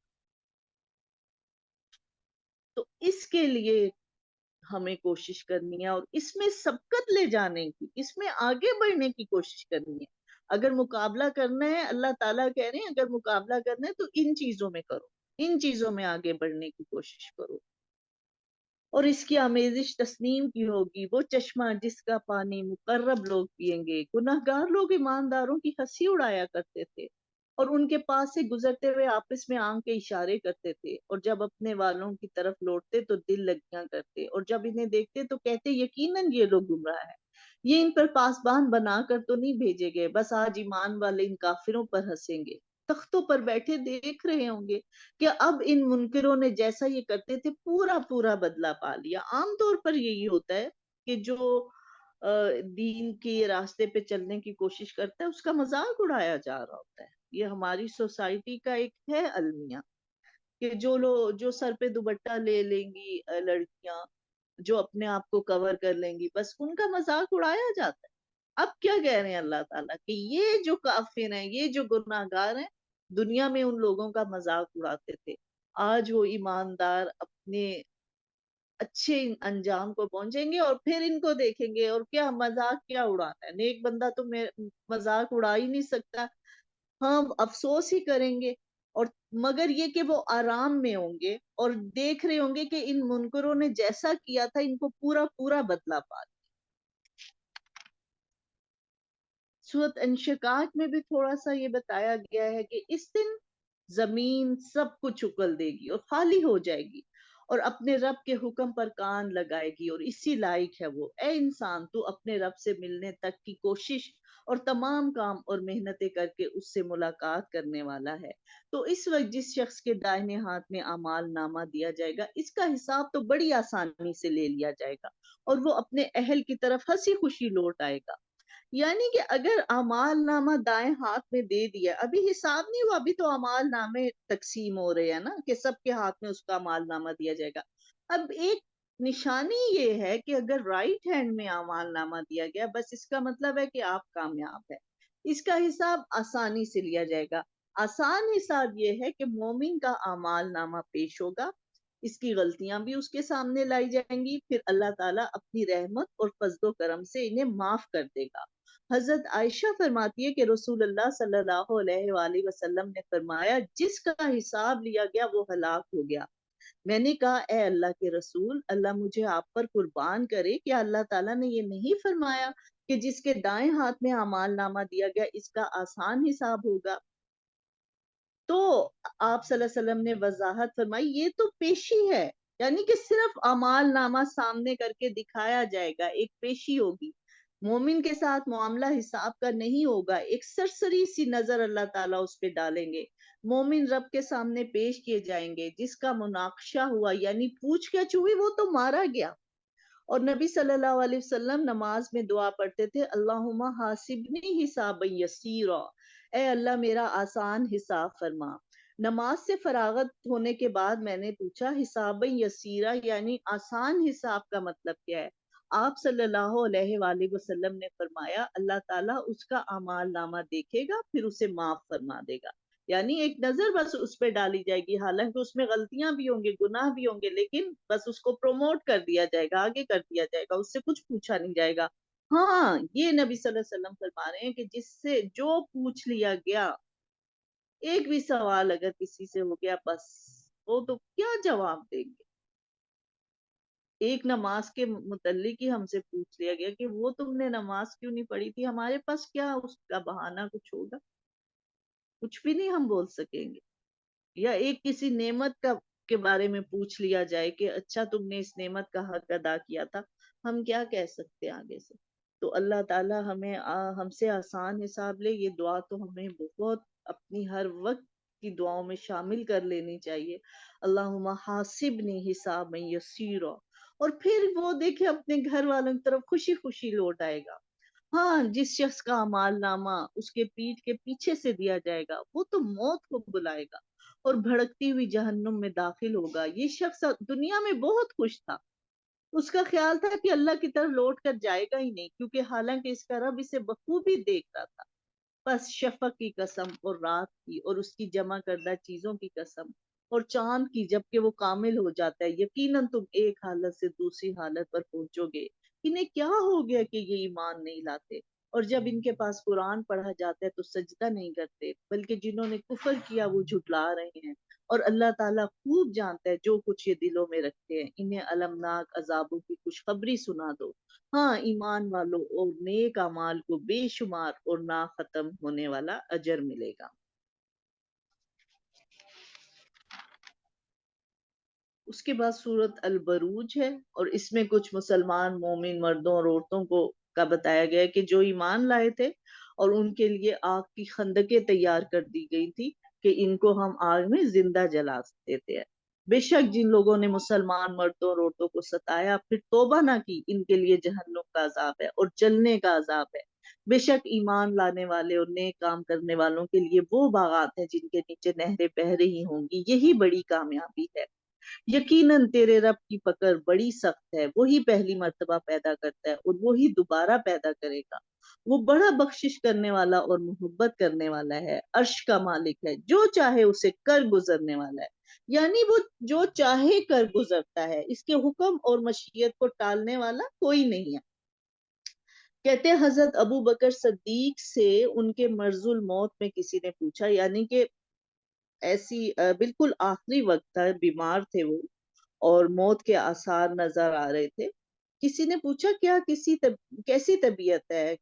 تو اس کے لیے ہمیں کوشش کرنی ہے اور اس میں سبقت لے جانے کی، اس میں آگے بڑھنے کی کوشش کرنی ہے. اگر مقابلہ کرنا ہے، اللہ تعالیٰ کہہ رہے ہیں اگر مقابلہ کرنا ہے تو ان چیزوں میں کرو، ان چیزوں میں آگے بڑھنے کی کوشش کرو. اور اس کی آمیزش تسنیم کی ہوگی، وہ چشمہ جس کا پانی مقرب لوگ پیئیں گے. گناہگار لوگ ایمانداروں کی ہنسی اڑایا کرتے تھے اور ان کے پاس سے گزرتے ہوئے آپس میں آنکھ کے اشارے کرتے تھے. اور جب اپنے والوں کی طرف لوٹتے تو دل لگیاں کرتے، اور جب انہیں دیکھتے تو کہتے یقیناً یہ لوگ گمراہ ہیں. یہ ان پر پاسبان بنا کر تو نہیں بھیجے گئے، بس آج ایمان والے ان کافروں پر ہنسیں گے. تختوں پر بیٹھے دیکھ رہے ہوں گے کہ اب ان منکروں نے جیسا یہ کرتے تھے پورا پورا بدلہ پا لیا. عام طور پر یہی ہوتا ہے کہ جو دین کے راستے پہ چلنے کی کوشش کرتا ہے اس کا مذاق اڑایا جا رہا ہوتا ہے. یہ ہماری سوسائٹی کا ایک ہے المیہ کہ جو سر پہ دوپٹہ لے لیں گی لڑکیاں، جو اپنے آپ کو کور کر لیں گی، بس ان کا مذاق اڑایا جاتا ہے. اب کیا کہہ رہے ہیں اللہ تعالیٰ کہ یہ جو کافر ہیں، یہ جو گناہگار ہیں، دنیا میں ان لوگوں کا مذاق اڑاتے تھے، آج وہ ایماندار اپنے اچھے انجام کو پہنچیں گے اور پھر ان کو دیکھیں گے اور کیا مذاق کیا اڑانا ہے. نیک بندہ تو مذاق اڑا ہی نہیں سکتا. ہم افسوس ہی کریں گے اور مگر یہ کہ وہ آرام میں ہوں گے اور دیکھ رہے ہوں گے کہ ان منکروں نے جیسا کیا تھا ان کو پورا پورا بدلہ پا. سورۃ انشقاق میں بھی تھوڑا سا یہ بتایا گیا ہے کہ اس دن زمین سب کچھ اکل دے گی اور خالی ہو جائے گی اور اپنے رب کے حکم پر کان لگائے گی اور اسی لائق ہے وہ. اے انسان تو اپنے رب سے ملنے تک کی کوشش اور تمام کام اور محنتیں کر کے اس سے ملاقات کرنے والا ہے. تو اس وقت جس شخص کے دائنے ہاتھ میں اعمال نامہ دیا جائے گا اس کا حساب تو بڑی آسانی سے لے لیا جائے گا اور وہ اپنے اہل کی طرف ہنسی خوشی لوٹ آئے گا. یعنی کہ اگر اعمال نامہ دائیں ہاتھ میں دے دیا، ابھی حساب نہیں ہوا، ابھی تو اعمال نامے تقسیم ہو رہے ہیں نا کہ سب کے ہاتھ میں اس کا اعمال نامہ دیا جائے گا. اب ایک نشانی یہ ہے کہ اگر رائٹ ہینڈ میں اعمال نامہ دیا گیا بس اس کا مطلب ہے کہ آپ کامیاب ہے، اس کا حساب آسانی سے لیا جائے گا. آسان حساب یہ ہے کہ مومن کا اعمال نامہ پیش ہوگا، اس کی غلطیاں بھی اس کے سامنے لائی جائیں گی، پھر اللہ تعالیٰ اپنی رحمت اور فضل و کرم سے انہیں معاف کر دے گا. حضرت عائشہ فرماتی ہے کہ رسول اللہ صلی اللہ علیہ وآلہ وسلم نے فرمایا جس کا حساب لیا گیا وہ ہلاک ہو گیا. میں نے کہا اے اللہ کے رسول، اللہ مجھے آپ پر قربان کرے، کیا اللہ تعالیٰ نے یہ نہیں فرمایا کہ جس کے دائیں ہاتھ میں اعمال نامہ دیا گیا اس کا آسان حساب ہوگا؟ تو آپ صلی اللہ علیہ وسلم نے وضاحت فرمائی یہ تو پیشی ہے، یعنی کہ صرف اعمال نامہ سامنے کر کے دکھایا جائے گا، ایک پیشی ہوگی. مومن کے ساتھ معاملہ حساب کا نہیں ہوگا، ایک سرسری سی نظر اللہ تعالیٰ اس پہ ڈالیں گے. مومن رب کے سامنے پیش کیے جائیں گے، جس کا مناقشہ ہوا یعنی پوچھ گچھ ہوئی وہ تو مارا گیا. اور نبی صلی اللہ علیہ وسلم نماز میں دعا پڑھتے تھے اللہم حاسبنی حسابا یسیرا، اے اللہ میرا آسان حساب فرما. نماز سے فراغت ہونے کے بعد میں نے پوچھا حسابا یسیرا یعنی آسان حساب کا مطلب کیا ہے؟ آپ صلی اللہ علیہ وآلہ وسلم نے فرمایا اللہ تعالیٰ اس کا اعمال نامہ دیکھے گا پھر اسے معاف فرما دے گا. یعنی ایک نظر بس اس پہ ڈالی جائے گی، حالانکہ اس میں غلطیاں بھی ہوں گے، گناہ بھی ہوں گے، لیکن بس اس کو پروموٹ کر دیا جائے گا، آگے کر دیا جائے گا، اس سے کچھ پوچھا نہیں جائے گا. ہاں یہ نبی صلی اللہ علیہ وسلم فرما رہے ہیں کہ جس سے جو پوچھ لیا گیا، ایک بھی سوال اگر کسی سے ہو گیا بس وہ تو کیا جواب دیں گے. ایک نماز کے متعلق ہی ہم سے پوچھ لیا گیا کہ وہ تم نے نماز کیوں نہیں پڑھی تھی، ہمارے پاس کیا اس کا بہانہ کچھ ہوگا؟ کچھ بھی نہیں ہم بول سکیں گے. یا ایک کسی نعمت کے بارے میں پوچھ لیا جائے کہ اچھا تم نے اس نعمت کا حق ادا کیا تھا، ہم کیا کہہ سکتے ہیں آگے سے؟ تو اللہ تعالیٰ ہم سے آسان حساب لے. یہ دعا تو ہمیں بہت اپنی ہر وقت کی دعاؤں میں شامل کر لینی چاہیے. اللہم حاسبنی حسابا یسیرا، اور پھر وہ دیکھے اپنے گھر والوں کی طرف خوشی خوشی لوٹ آئے گا. ہاں جس شخص کا اعمال نامہ اس کے پیٹھ کے پیچھے سے دیا جائے گا وہ تو موت کو بلائے گا اور بھڑکتی ہوئی جہنم میں داخل ہوگا. یہ شخص دنیا میں بہت خوش تھا، اس کا خیال تھا کہ اللہ کی طرف لوٹ کر جائے گا ہی نہیں، کیونکہ حالانکہ اس کا رب اسے بخوبی دیکھ رہا تھا. بس شفق کی قسم اور رات کی اور اس کی جمع کردہ چیزوں کی قسم اور چاند کی جبکہ وہ کامل ہو جاتا ہے، یقیناً تم ایک حالت سے دوسری حالت پر پہنچو گے. انہیں کیا ہو گیا کہ یہ ایمان نہیں لاتے، اور جب ان کے پاس قرآن پڑھا جاتا ہے تو سجدہ نہیں کرتے، بلکہ جنہوں نے کفر کیا وہ جھٹلا رہے ہیں. اور اللہ تعالیٰ خوب جانتا ہے جو کچھ یہ دلوں میں رکھتے ہیں. انہیں المناک عذابوں کی خوشخبری سنا دو. ہاں ایمان والوں اور نیک اعمال کو بے شمار اور نہ ختم ہونے والا اجر ملے گا. اس کے بعد سورت البروج ہے اور اس میں کچھ مسلمان مومن مردوں اور عورتوں کا بتایا گیا کہ جو ایمان لائے تھے اور ان کے لیے آگ کی خندقیں تیار کر دی گئی تھی کہ ان کو ہم آگ میں زندہ جلا دیتے ہیں. بے شک جن لوگوں نے مسلمان مردوں اور عورتوں کو ستایا پھر توبہ نہ کی ان کے لیے جہنم کا عذاب ہے اور جلنے کا عذاب ہے. بے شک ایمان لانے والے اور نیک کام کرنے والوں کے لیے وہ باغات ہیں جن کے نیچے نہریں بہہ رہی ہوں گی، یہی بڑی کامیابی ہے. یقیناً تیرے رب کی پکڑ بڑی سخت ہے، وہی پہلی مرتبہ پیدا کرتا ہے اور وہی دوبارہ پیدا کرے گا. وہ بڑا بخشش کرنے والا اور محبت کرنے والا ہے، عرش کا مالک ہے، جو چاہے اسے کر گزرنے والا ہے. یعنی وہ جو چاہے کر گزرتا ہے، اس کے حکم اور مشیت کو ٹالنے والا کوئی نہیں ہے۔ کہتے ہیں حضرت ابو بکر صدیق سے ان کے مرض الموت میں کسی نے پوچھا، یعنی کہ ایسی بالکل آخری وقت تھا، بیمار تھے وہ اور موت کے آثار نظر آ رہے تھے۔ کسی نے پوچھا کیا کیسی طبیعت ہے،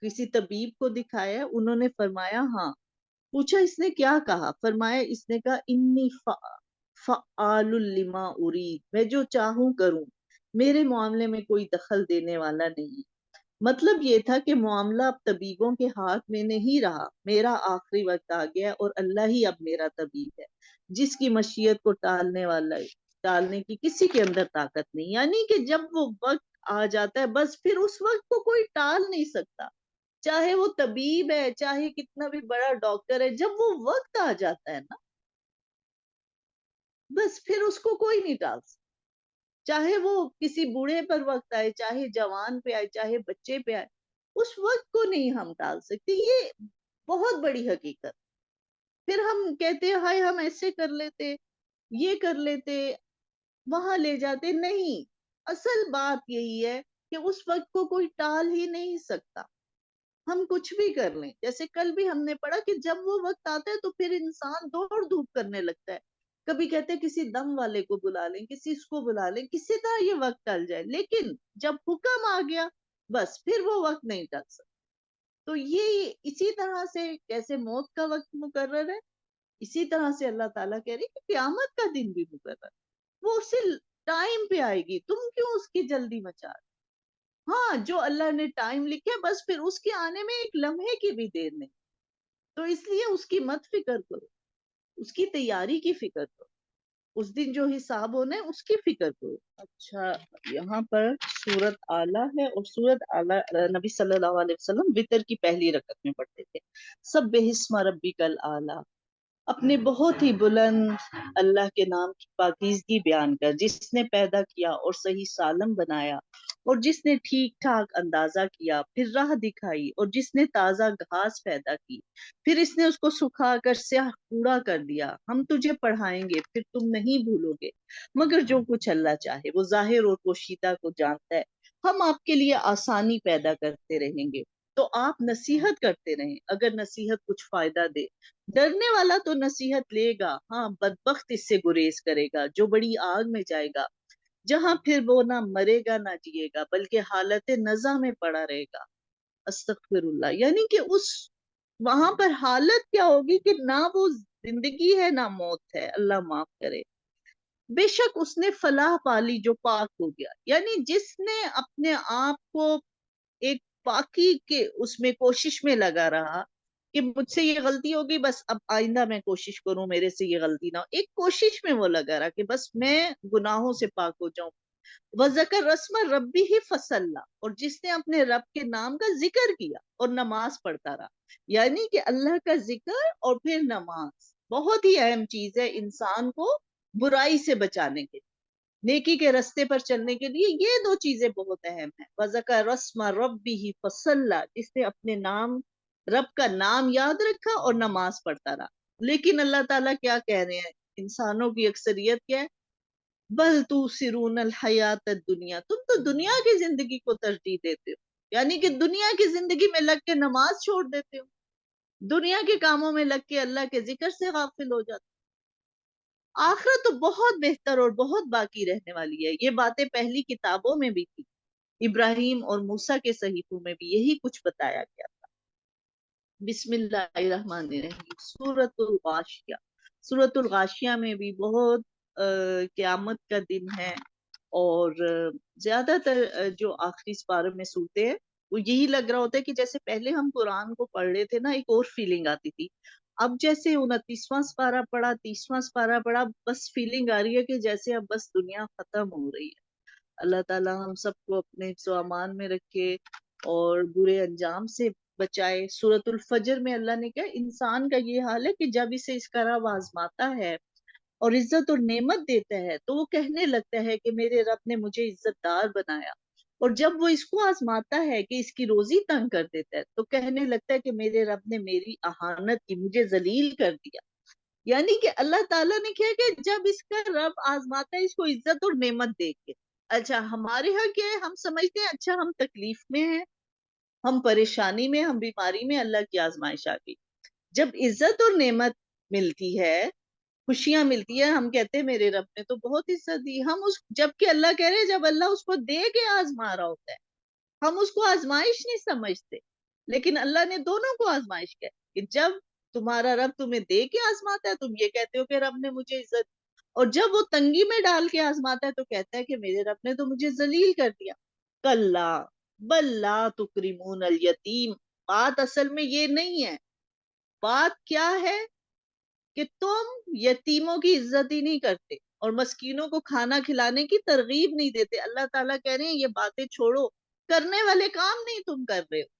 کسی طبیب کو دکھایا؟ انہوں نے فرمایا ہاں۔ پوچھا اس نے کیا کہا؟ فرمایا اس نے کہا انی فعال لما ارید، میں جو چاہوں کروں، میرے معاملے میں کوئی دخل دینے والا نہیں۔ مطلب یہ تھا کہ معاملہ اب طبیبوں کے ہاتھ میں نہیں رہا، میرا آخری وقت آ گیا اور اللہ ہی اب میرا طبیب ہے، جس کی مشیت کو ٹالنے کی کسی کے اندر طاقت نہیں۔ یعنی کہ جب وہ وقت آ جاتا ہے بس پھر اس وقت کو کوئی ٹال نہیں سکتا، چاہے وہ طبیب ہے، چاہے کتنا بھی بڑا ڈاکٹر ہے، جب وہ وقت آ جاتا ہے نا بس پھر اس کو کوئی نہیں ٹال سکتا، چاہے وہ کسی بوڑھے پر وقت آئے، چاہے جوان پہ آئے، چاہے بچے پہ آئے، اس وقت کو نہیں ہم ٹال سکتے۔ یہ بہت بڑی حقیقت۔ پھر ہم کہتے ہیں ہائے ہم ایسے کر لیتے، یہ کر لیتے، وہاں لے جاتے، نہیں، اصل بات یہی ہے کہ اس وقت کو کوئی ٹال ہی نہیں سکتا۔ ہم کچھ بھی کر لیں، جیسے کل بھی ہم نے پڑھا کہ جب وہ وقت آتا ہے تو پھر انسان دوڑ دھوپ کرنے لگتا ہے، کبھی کہتے ہیں کسی دم والے کو بلا لیں، کسی اس کو بلا لیں، کسی طرح یہ وقت ٹل جائے، لیکن جب حکم آ گیا بس پھر وہ وقت نہیں ٹل سکتا۔ تو یہ اسی طرح سے کیسے موت کا وقت مقرر ہے، اسی طرح سے اللہ تعالیٰ کہہ رہی کہ قیامت کا دن بھی مقرر ہے، وہ اسی ٹائم پہ آئے گی، تم کیوں اس کی جلدی مچا رہے؟ ہاں جو اللہ نے ٹائم لکھے بس پھر اس کے آنے میں ایک لمحے کی بھی دیر نہیں، تو اس لیے اس کی مت فکر کرو، اس کی تیاری کی فکر کرو، اس دن جو حساب ہونا ہے اس کی فکر کرو۔ اچھا، یہاں پر سورت اعلیٰ ہے، اور سورت اعلیٰ نبی صلی اللہ علیہ وسلم وتر کی پہلی رکعت میں پڑھتے تھے، سبح اسم ربک الاعلیٰ، اپنے بہت ہی بلند اللہ کے نام کی پاکیزگی بیان کر، جس نے پیدا کیا اور صحیح سالم بنایا، اور جس نے ٹھیک ٹھاک اندازہ کیا، پھر راہ دکھائی، اور جس نے تازہ گھاس پیدا کی، پھر اس نے اس کو سکھا کر سیاہ کوڑا کر دیا۔ ہم تجھے پڑھائیں گے، پھر تم نہیں بھولو گے، مگر جو کچھ اللہ چاہے، وہ ظاہر اور پوشیدہ کو جانتا ہے۔ ہم آپ کے لیے آسانی پیدا کرتے رہیں گے، تو آپ نصیحت کرتے رہیں، اگر نصیحت کچھ فائدہ دے۔ ڈرنے والا تو نصیحت لے گا، ہاں بدبخت اس سے گریز کرے گا جو بڑی آگ میں جائے گا، جہاں پھر وہ نہ مرے گا نہ جیے گا، بلکہ حالت نزع میں پڑا رہے گا۔ استغفر اللہ، یعنی کہ اس وہاں پر حالت کیا ہوگی کہ نہ وہ زندگی ہے نہ موت ہے، اللہ معاف کرے۔ بے شک اس نے فلاح پالی جو پاک ہو گیا، یعنی جس نے اپنے آپ کو ایک پاکی کے اس میں کوشش میں لگا رہا کہ مجھ سے یہ غلطی ہوگی، بس اب آئندہ میں کوشش کروں میرے سے یہ غلطی نہ ہو، ایک کوشش میں وہ لگا رہا کہ بس میں گناہوں سے پاک ہو جاؤں۔ وذکر رسم ربی ہی فصلہ، اور جس نے اپنے رب کے نام کا ذکر کیا اور نماز پڑھتا رہا، یعنی کہ اللہ کا ذکر اور پھر نماز بہت ہی اہم چیز ہے انسان کو برائی سے بچانے کے، نیکی کے رستے پر چلنے کے لیے یہ دو چیزیں بہت اہم ہیں۔ وَذَكَرَ رَسْمَ رَبِّهِ فَصَلَّى، جس نے اپنے رب کا نام یاد رکھا اور نماز پڑھتا رہا۔ لیکن اللہ تعالیٰ کیا کہہ رہے ہیں، انسانوں کی اکثریت کیا ہے، بل تُؤْثِرُونَ الْحَيَاةَ الدُّنْيَا، تم تو دنیا کی زندگی کو ترجیح دیتے ہو، یعنی کہ دنیا کی زندگی میں لگ کے نماز چھوڑ دیتے ہو، دنیا کے کاموں میں لگ کے اللہ کے ذکر سے غافل ہو جاتے ہو۔ آخرت تو بہت بہتر اور بہت باقی رہنے والی ہے، یہ باتیں پہلی کتابوں میں بھی تھی، ابراہیم اور موسیٰ کے صحیفوں میں بھی یہی کچھ بتایا گیا تھا۔ بسم اللہ الرحمن الرحیم، سورۃ الغاشیہ، سورۃ الغاشیہ میں بھی بہت قیامت کا دن ہے، اور زیادہ تر جو آخری سپارے میں صورتیں ہیں وہ یہی لگ رہا ہوتا ہے کہ جیسے پہلے ہم قرآن کو پڑھ رہے تھے نا ایک اور فیلنگ آتی تھی، اب جیسے 29واں سپارہ پڑھا، 30واں سپارہ پڑھا، بس فیلنگ آ رہی ہے کہ جیسے اب بس دنیا ختم ہو رہی ہے۔ اللہ تعالیٰ ہم سب کو اپنے حفظ و امان میں رکھے اور برے انجام سے بچائے۔ سورۃ الفجر میں اللہ نے کہا انسان کا یہ حال ہے کہ جب اسے اس کا رب آزماتا ہے اور عزت اور نعمت دیتا ہے تو وہ کہنے لگتا ہے کہ میرے رب نے مجھے عزت دار بنایا، اور جب وہ اس کو آزماتا ہے کہ اس کی روزی تنگ کر دیتا ہے تو کہنے لگتا ہے کہ میرے رب نے میری اہانت کی، مجھے ذلیل کر دیا۔ یعنی کہ اللہ تعالیٰ نے کیا کہ جب اس کا رب آزماتا ہے اس کو عزت اور نعمت دے کے. اچھا ہمارے ہاں کیا ہے، ہم سمجھتے ہیں اچھا ہم تکلیف میں ہیں، ہم پریشانی میں، ہم بیماری میں، اللہ کی آزمائش آ گئی. جب عزت اور نعمت ملتی ہے، خوشیاں ملتی ہے، ہم کہتے ہیں میرے رب نے تو بہت عزت دی. ہم اس جب کہ اللہ کہہ رہے ہیں جب اللہ اس کو دے کے آزما رہا ہوتا ہے، ہم اس کو آزمائش نہیں سمجھتے. لیکن اللہ نے دونوں کو آزمائش کیا کہ جب تمہارا رب تمہیں دے کے آزماتا ہے تم یہ کہتے ہو کہ رب نے مجھے عزت، اور جب وہ تنگی میں ڈال کے آزماتا ہے تو کہتا ہے کہ میرے رب نے تو مجھے ذلیل کر دیا. کلا بل لا تکرمون الیتیم. بات اصل میں یہ نہیں ہے. بات کیا ہے کہ تم یتیموں کی عزت ہی نہیں کرتے اور مسکینوں کو کھانا کھلانے کی ترغیب نہیں دیتے. اللہ تعالیٰ کہہ رہے ہیں یہ باتیں چھوڑو، کرنے والے کام نہیں تم کر رہے ہو.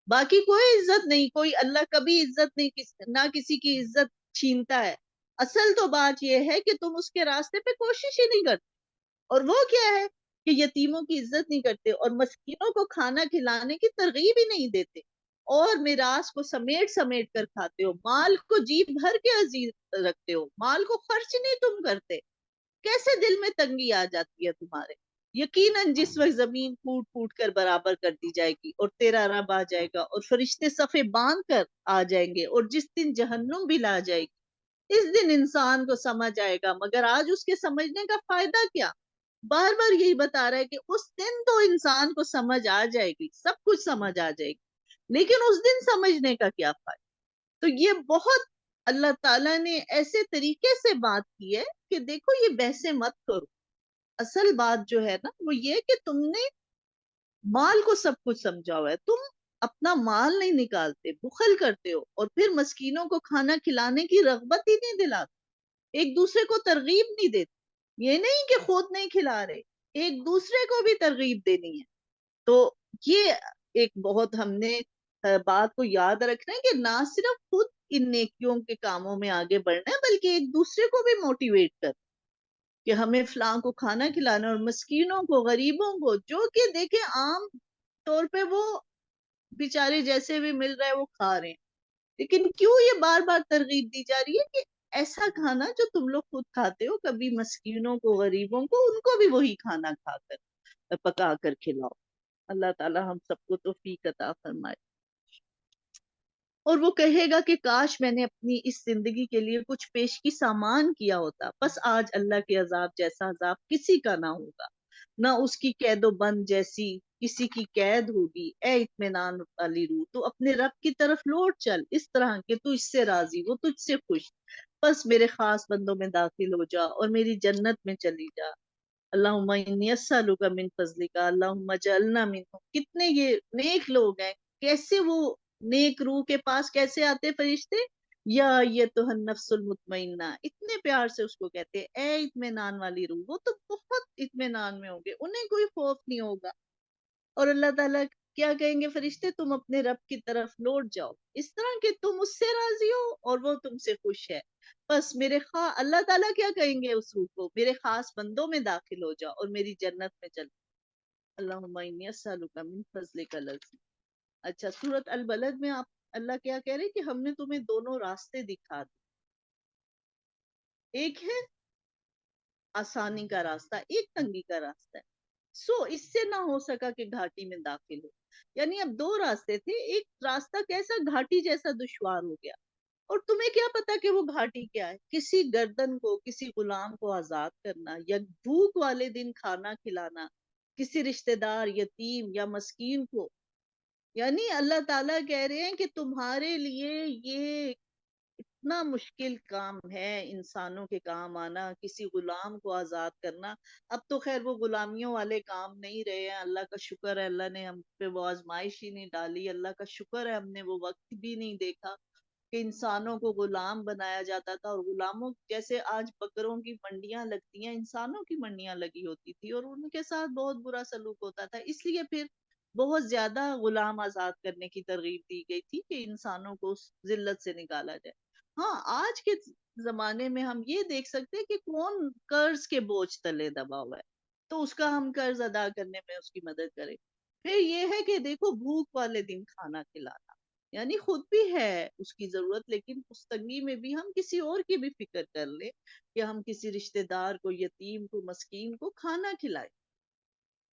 باقی کوئی عزت نہیں، کوئی اللہ کبھی عزت نہیں، نہ کسی کی عزت چھینتا ہے. اصل تو بات یہ ہے کہ تم اس کے راستے پہ کوشش ہی نہیں کرتے. اور وہ کیا ہے کہ یتیموں کی عزت نہیں کرتے اور مسکینوں کو کھانا کھلانے کی ترغیب ہی نہیں دیتے، اور میراث کو سمیٹ سمیٹ کر کھاتے ہو، مال کو جی بھر کے عزیز رکھتے ہو، مال کو خرچ نہیں تم کرتے. کیسے دل میں تنگی آ جاتی ہے تمہارے؟ یقیناً جس وقت زمین پھوٹ پھوٹ کر برابر کر دی جائے گی اور تیرا رب آ جائے گا اور فرشتے صفے باندھ کر آ جائیں گے، اور جس دن جہنم بھی لا جائے گی اس دن انسان کو سمجھ آئے گا، مگر آج اس کے سمجھنے کا فائدہ کیا؟ بار بار یہی بتا رہا ہے کہ اس دن تو انسان کو سمجھ آ جائے گی، سب کچھ سمجھ آ جائے گی، لیکن اس دن سمجھنے کا کیا فائدہ؟ تو یہ بہت اللہ تعالیٰ نے ایسے طریقے سے بات کی ہے کہ دیکھو یہ بحثیں مت کرو. اصل بات جو ہے نا وہ یہ کہ تم نے مال کو سب کچھ سمجھا ہوا ہے، تم اپنا مال نہیں نکالتے، بخل کرتے ہو، اور پھر مسکینوں کو کھانا کھلانے کی رغبت ہی نہیں دلاتے، ایک دوسرے کو ترغیب نہیں دیتے. یہ نہیں کہ خود نہیں کھلا رہے، ایک دوسرے کو بھی ترغیب دینی ہے. تو یہ ایک بہت ہم نے بات کو یاد رکھنا ہے کہ نہ صرف خود ان نیکیوں کے کاموں میں آگے بڑھنا ہے بلکہ ایک دوسرے کو بھی موٹیویٹ کر کہ ہمیں فلاں کو کھانا کھلانا، اور مسکینوں کو، غریبوں کو، جو کہ دیکھیں عام طور پہ وہ بیچارے جیسے بھی مل رہا ہے وہ کھا رہے ہیں، لیکن کیوں یہ بار بار ترغیب دی جا رہی ہے کہ ایسا کھانا جو تم لوگ خود کھاتے ہو کبھی مسکینوں کو، غریبوں کو، ان کو بھی وہی کھانا کھا کر پکا کر کھلاؤ. اللہ تعالی ہم سب کو توفیق عطا فرمائے. اور وہ کہے گا کہ کاش میں نے اپنی اس زندگی کے لیے کچھ پیشگی سامان کیا ہوتا، بس آج اللہ کے عذاب جیسا عذاب کسی کا نہ ہوگا، نہ اس کی قید و بند جیسی کسی کی قید ہوگی. اے اطمینان والی روح، تو اپنے رب کی طرف لوٹ چل اس طرح کہ تو اس سے راضی، وہ تجھ سے خوش. بس میرے خاص بندوں میں داخل ہو جا اور میری جنت میں چلی جا. اللہم انی اسألک من فضلک اللہم اجعلنا منہم. کتنے یہ نیک لوگ ہیں، کیسے وہ نیک روح کے پاس کیسے آتے فرشتے؟ یا یہ تو نفس المطمئنہ، اتنے پیار سے اس کو کہتے ہیں اے اطمینان والی روح. وہ تو بہت اطمینان میں ہوں گے، انہیں کوئی خوف نہیں ہوگا. اور اللہ تعالیٰ کیا کہیں گے فرشتے؟ تم اپنے رب کی طرف لوٹ جاؤ اس طرح کہ تم اس سے راضی ہو اور وہ تم سے خوش ہے. بس اللہ تعالیٰ کیا کہیں گے اس روح کو؟ میرے خاص بندوں میں داخل ہو جاؤ اور میری جنت میں چل. اللہم انی اسألک من فضلک العظیم. اچھا سورۃ البلد میں آپ اللہ کیا کہہ رہے کہ ہم نے تمہیں دونوں راستے دکھا دی. ایک ہے آسانی کا راستہ، ایک تنگی کا راستہ ہے. اس سے نہ ہو سکا کہ گھاٹی میں داخل ہو. یعنی اب دو راستے تھے، ایک راستہ کیسا گھاٹی جیسا دشوار ہو گیا. اور تمہیں کیا پتا کہ وہ گھاٹی کیا ہے؟ کسی گردن کو، کسی غلام کو آزاد کرنا، یا بھوک والے دن کھانا کھلانا کسی رشتہ دار، یتیم یا مسکین کو. یعنی اللہ تعالیٰ کہہ رہے ہیں کہ تمہارے لیے یہ اتنا مشکل کام ہے انسانوں کے کام آنا، کسی غلام کو آزاد کرنا. اب تو خیر وہ غلامیوں والے کام نہیں رہے ہیں، اللہ کا شکر ہے، اللہ نے ہم پہ وہ آزمائش ہی نہیں ڈالی. اللہ کا شکر ہے ہم نے وہ وقت بھی نہیں دیکھا کہ انسانوں کو غلام بنایا جاتا تھا. اور غلاموں جیسے آج بکروں کی منڈیاں لگتی ہیں، انسانوں کی منڈیاں لگی ہوتی تھی اور ان کے ساتھ بہت برا سلوک ہوتا تھا. اس لیے پھر بہت زیادہ غلام آزاد کرنے کی ترغیب دی گئی تھی کہ انسانوں کو اس ذلت سے نکالا جائے. ہاں آج کے زمانے میں ہم یہ دیکھ سکتے ہیں کہ کون قرض کے بوجھ تلے دبا ہوا ہے تو اس کا ہم قرض ادا کرنے میں اس کی مدد کریں. پھر یہ ہے کہ دیکھو بھوک والے دن کھانا کھلانا. یعنی خود بھی ہے اس کی ضرورت، لیکن اس تنگی میں بھی ہم کسی اور کی بھی فکر کر لیں کہ ہم کسی رشتہ دار کو، یتیم کو، مسکین کو کھانا کھلائیں.